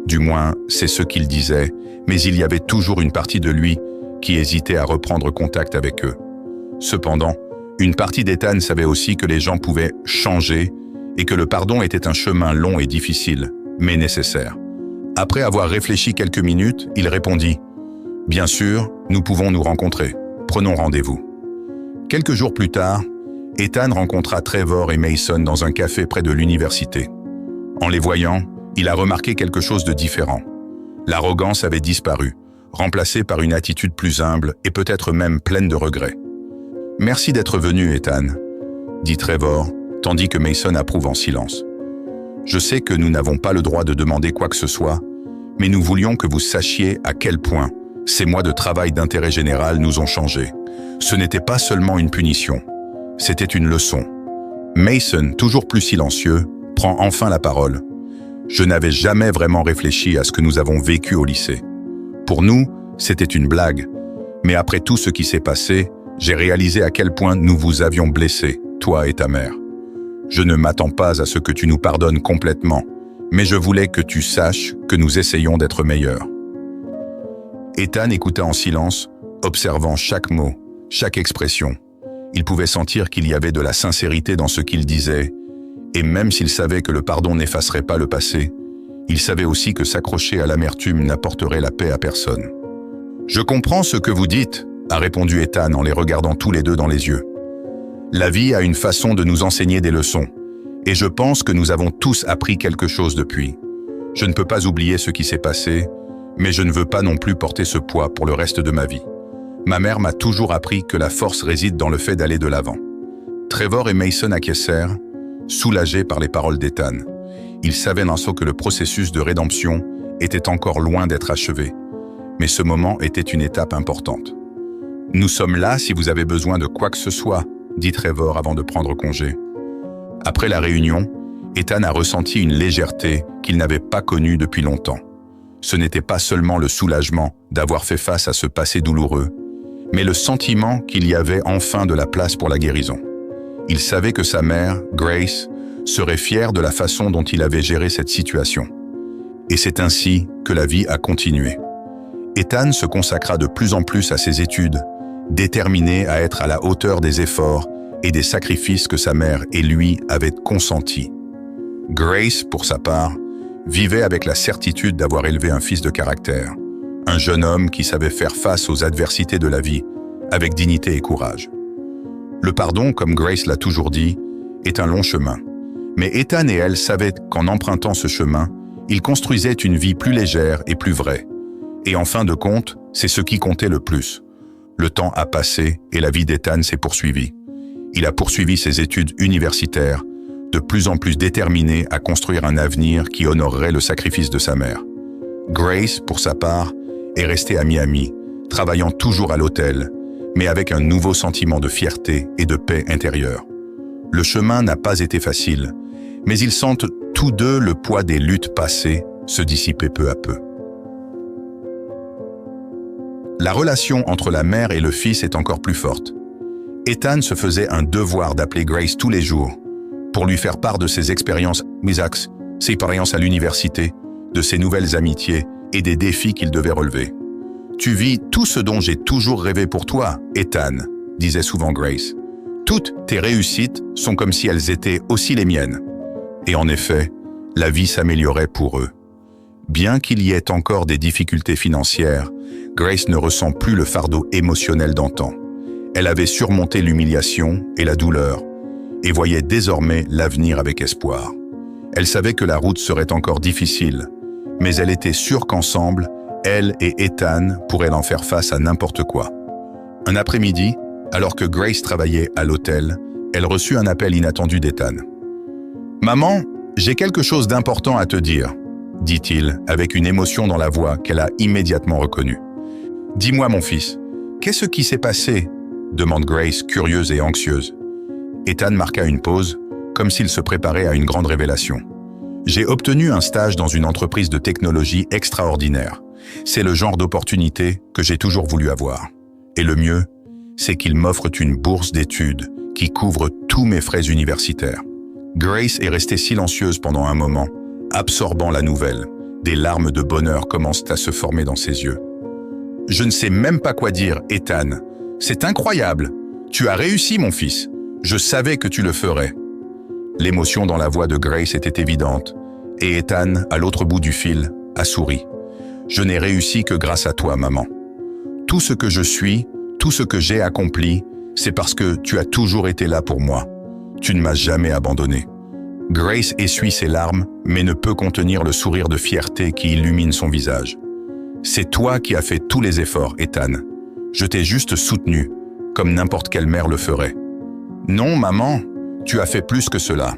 Du moins, c'est ce qu'il disait, mais il y avait toujours une partie de lui qui hésitait à reprendre contact avec eux. Cependant, une partie d'Ethan savait aussi que les gens pouvaient changer et que le pardon était un chemin long et difficile, mais nécessaire. Après avoir réfléchi quelques minutes, il répondit « Bien sûr, nous pouvons nous rencontrer. Prenons rendez-vous. » Quelques jours plus tard, Ethan rencontra Trevor et Mason dans un café près de l'université. En les voyant, il a remarqué quelque chose de différent. L'arrogance avait disparu, remplacée par une attitude plus humble et peut-être même pleine de regrets. « Merci d'être venu, Ethan, » dit Trevor, tandis que Mason approuve en silence. « Je sais que nous n'avons pas le droit de demander quoi que ce soit, mais nous voulions que vous sachiez à quel point ces mois de travail d'intérêt général nous ont changé. Ce n'était pas seulement une punition, c'était une leçon. » Mason, toujours plus silencieux, prend enfin la parole. « Je n'avais jamais vraiment réfléchi à ce que nous avons vécu au lycée. Pour nous, c'était une blague, mais après tout ce qui s'est passé, j'ai réalisé à quel point nous vous avions blessés, toi et ta mère. Je ne m'attends pas à ce que tu nous pardonnes complètement, mais je voulais que tu saches que nous essayons d'être meilleurs. » Ethan écouta en silence, observant chaque mot, chaque expression. Il pouvait sentir qu'il y avait de la sincérité dans ce qu'il disait, et même s'il savait que le pardon n'effacerait pas le passé, il savait aussi que s'accrocher à l'amertume n'apporterait la paix à personne. « Je comprends ce que vous dites, » a répondu Ethan en les regardant tous les deux dans les yeux. « La vie a une façon de nous enseigner des leçons, et je pense que nous avons tous appris quelque chose depuis. Je ne peux pas oublier ce qui s'est passé, mais je ne veux pas non plus porter ce poids pour le reste de ma vie. Ma mère m'a toujours appris que la force réside dans le fait d'aller de l'avant. » Trevor et Mason acquiescèrent, soulagés par les paroles d'Ethan. Ils savaient maintenant que le processus de rédemption était encore loin d'être achevé, mais ce moment était une étape importante. « Nous sommes là si vous avez besoin de quoi que ce soit, » dit Trevor avant de prendre congé. Après la réunion, Ethan a ressenti une légèreté qu'il n'avait pas connue depuis longtemps. Ce n'était pas seulement le soulagement d'avoir fait face à ce passé douloureux, mais le sentiment qu'il y avait enfin de la place pour la guérison. Il savait que sa mère, Grace, serait fière de la façon dont il avait géré cette situation. Et c'est ainsi que la vie a continué. Ethan se consacra de plus en plus à ses études, déterminé à être à la hauteur des efforts et des sacrifices que sa mère et lui avaient consentis. Grace, pour sa part, vivait avec la certitude d'avoir élevé un fils de caractère, un jeune homme qui savait faire face aux adversités de la vie avec dignité et courage. Le pardon, comme Grace l'a toujours dit, est un long chemin. Mais Ethan et elle savaient qu'en empruntant ce chemin, ils construisaient une vie plus légère et plus vraie. Et en fin de compte, c'est ce qui comptait le plus. Le temps a passé et la vie d'Ethan s'est poursuivie. Il a poursuivi ses études universitaires, de plus en plus déterminé à construire un avenir qui honorerait le sacrifice de sa mère. Grace, pour sa part, est restée à Miami, travaillant toujours à l'hôtel, mais avec un nouveau sentiment de fierté et de paix intérieure. Le chemin n'a pas été facile, mais ils sentent tous deux le poids des luttes passées se dissiper peu à peu. La relation entre la mère et le fils est encore plus forte. Ethan se faisait un devoir d'appeler Grace tous les jours pour lui faire part de ses expériences, ses expériences à l'université, de ses nouvelles amitiés et des défis qu'il devait relever. « Tu vis tout ce dont j'ai toujours rêvé pour toi, Ethan », disait souvent Grace. « Toutes tes réussites sont comme si elles étaient aussi les miennes. » Et en effet, la vie s'améliorait pour eux. Bien qu'il y ait encore des difficultés financières, Grace ne ressent plus le fardeau émotionnel d'antan. Elle avait surmonté l'humiliation et la douleur et voyait désormais l'avenir avec espoir. Elle savait que la route serait encore difficile, mais elle était sûre qu'ensemble, elle et Ethan pourraient en faire face à n'importe quoi. Un après-midi, alors que Grace travaillait à l'hôtel, elle reçut un appel inattendu d'Ethan. « Maman, j'ai quelque chose d'important à te dire, » dit-il avec une émotion dans la voix qu'elle a immédiatement reconnue. « Dis-moi, mon fils, qu'est-ce qui s'est passé ?» demande Grace, curieuse et anxieuse. Ethan marqua une pause, comme s'il se préparait à une grande révélation. « J'ai obtenu un stage dans une entreprise de technologie extraordinaire. C'est le genre d'opportunité que j'ai toujours voulu avoir. Et le mieux, c'est qu'ils m'offrent une bourse d'études qui couvre tous mes frais universitaires. Grace est restée silencieuse pendant un moment, absorbant la nouvelle. Des larmes de bonheur commencent à se former dans ses yeux. « Je ne sais même pas quoi dire, Ethan. C'est incroyable. Tu as réussi, mon fils. Je savais que tu le ferais. » L'émotion dans la voix de Grace était évidente, et Ethan, à l'autre bout du fil, a souri. « Je n'ai réussi que grâce à toi, maman. Tout ce que je suis, tout ce que j'ai accompli, c'est parce que tu as toujours été là pour moi. Tu ne m'as jamais abandonné. » Grace essuie ses larmes, mais ne peut contenir le sourire de fierté qui illumine son visage. « C'est toi qui as fait tous les efforts, Ethan. Je t'ai juste soutenu, comme n'importe quelle mère le ferait. »« Non, maman, tu as fait plus que cela.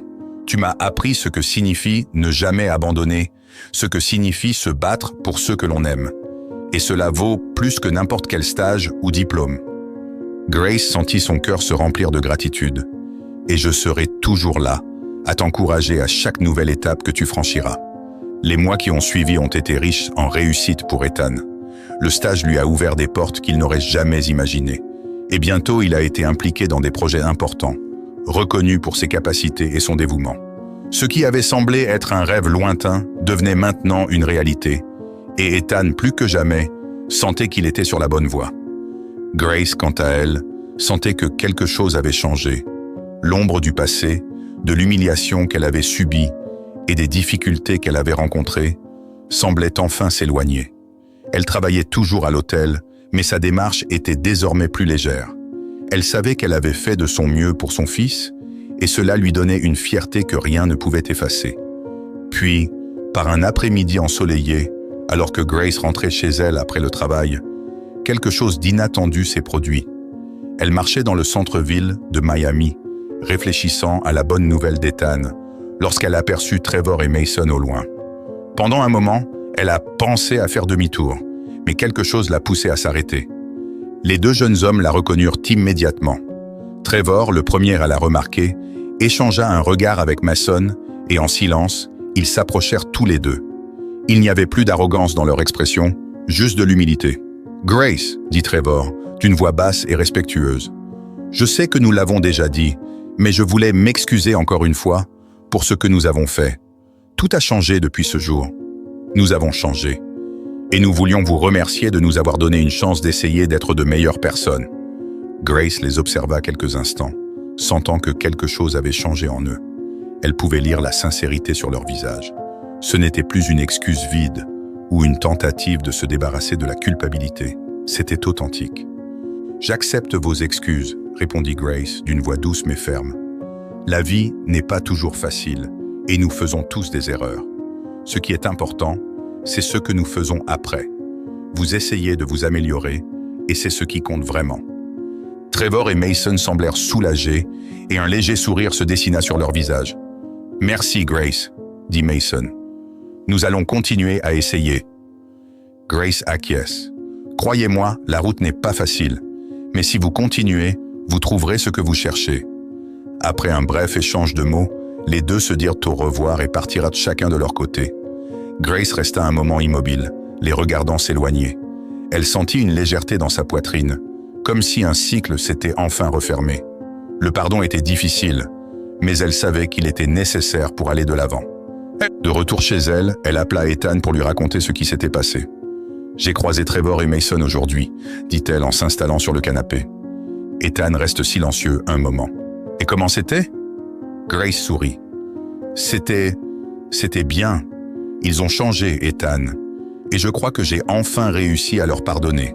Tu m'as appris ce que signifie ne jamais abandonner, ce que signifie se battre pour ceux que l'on aime. Et cela vaut plus que n'importe quel stage ou diplôme. » Grace sentit son cœur se remplir de gratitude. « Et je serai toujours là, à t'encourager à chaque nouvelle étape que tu franchiras. » Les mois qui ont suivi ont été riches en réussite pour Ethan. Le stage lui a ouvert des portes qu'il n'aurait jamais imaginées. Et bientôt, il a été impliqué dans des projets importants, reconnu pour ses capacités et son dévouement. Ce qui avait semblé être un rêve lointain devenait maintenant une réalité. Et Ethan, plus que jamais, sentait qu'il était sur la bonne voie. Grace, quant à elle, sentait que quelque chose avait changé. L'ombre du passé, de l'humiliation qu'elle avait subie et des difficultés qu'elle avait rencontrées, semblait enfin s'éloigner. Elle travaillait toujours à l'hôtel, mais sa démarche était désormais plus légère. Elle savait qu'elle avait fait de son mieux pour son fils, et cela lui donnait une fierté que rien ne pouvait effacer. Puis, par un après-midi ensoleillé, alors que Grace rentrait chez elle après le travail, quelque chose d'inattendu s'est produit. Elle marchait dans le centre-ville de Miami, réfléchissant à la bonne nouvelle d'Ethan, lorsqu'elle aperçut Trevor et Mason au loin. Pendant un moment, elle a pensé à faire demi-tour, mais quelque chose l'a poussée à s'arrêter. Les deux jeunes hommes la reconnurent immédiatement. Trevor, le premier à la remarquer, échangea un regard avec Mason et en silence, ils s'approchèrent tous les deux. Il n'y avait plus d'arrogance dans leur expression, juste de l'humilité. « Grace, » dit Trevor, d'une voix basse et respectueuse. « Je sais que nous l'avons déjà dit, mais je voulais m'excuser encore une fois pour ce que nous avons fait. Tout a changé depuis ce jour. Nous avons changé. Et nous voulions vous remercier de nous avoir donné une chance d'essayer d'être de meilleures personnes. » Grace les observa quelques instants, sentant que quelque chose avait changé en eux. Elle pouvait lire la sincérité sur leur visage. Ce n'était plus une excuse vide ou une tentative de se débarrasser de la culpabilité. C'était authentique. « J'accepte vos excuses, » répondit Grace d'une voix douce mais ferme. « La vie n'est pas toujours facile et nous faisons tous des erreurs. Ce qui est important, c'est ce que nous faisons après. Vous essayez de vous améliorer et c'est ce qui compte vraiment. » Trevor et Mason semblèrent soulagés et un léger sourire se dessina sur leur visage. « Merci, Grace, » dit Mason. « Nous allons continuer à essayer. » Grace acquiesce. « Croyez-moi, la route n'est pas facile, mais si vous continuez, vous trouverez ce que vous cherchez. » Après un bref échange de mots, les deux se dirent au revoir et partirent chacun de leur côté. Grace resta un moment immobile, les regardant s'éloigner. Elle sentit une légèreté dans sa poitrine, comme si un cycle s'était enfin refermé. Le pardon était difficile, mais elle savait qu'il était nécessaire pour aller de l'avant. De retour chez elle, elle appela Ethan pour lui raconter ce qui s'était passé. « J'ai croisé Trevor et Mason aujourd'hui, » dit-elle en s'installant sur le canapé. Ethan reste silencieux un moment. « Et comment c'était ?» Grace sourit. « C'était bien. Ils ont changé, Ethan. Et je crois que j'ai enfin réussi à leur pardonner. »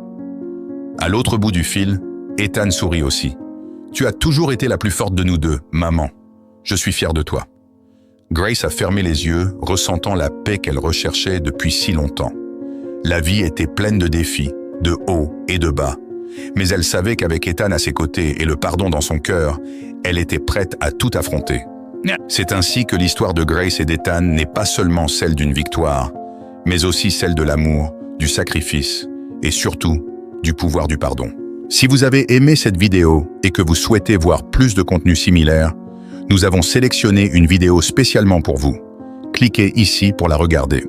À l'autre bout du fil, Ethan sourit aussi. « Tu as toujours été la plus forte de nous deux, maman. Je suis fier de toi. » Grace a fermé les yeux, ressentant la paix qu'elle recherchait depuis si longtemps. La vie était pleine de défis, de hauts et de bas. Mais elle savait qu'avec Ethan à ses côtés et le pardon dans son cœur, elle était prête à tout affronter. C'est ainsi que l'histoire de Grace et d'Ethan n'est pas seulement celle d'une victoire, mais aussi celle de l'amour, du sacrifice et surtout du pouvoir du pardon. Si vous avez aimé cette vidéo et que vous souhaitez voir plus de contenu similaire, nous avons sélectionné une vidéo spécialement pour vous. Cliquez ici pour la regarder.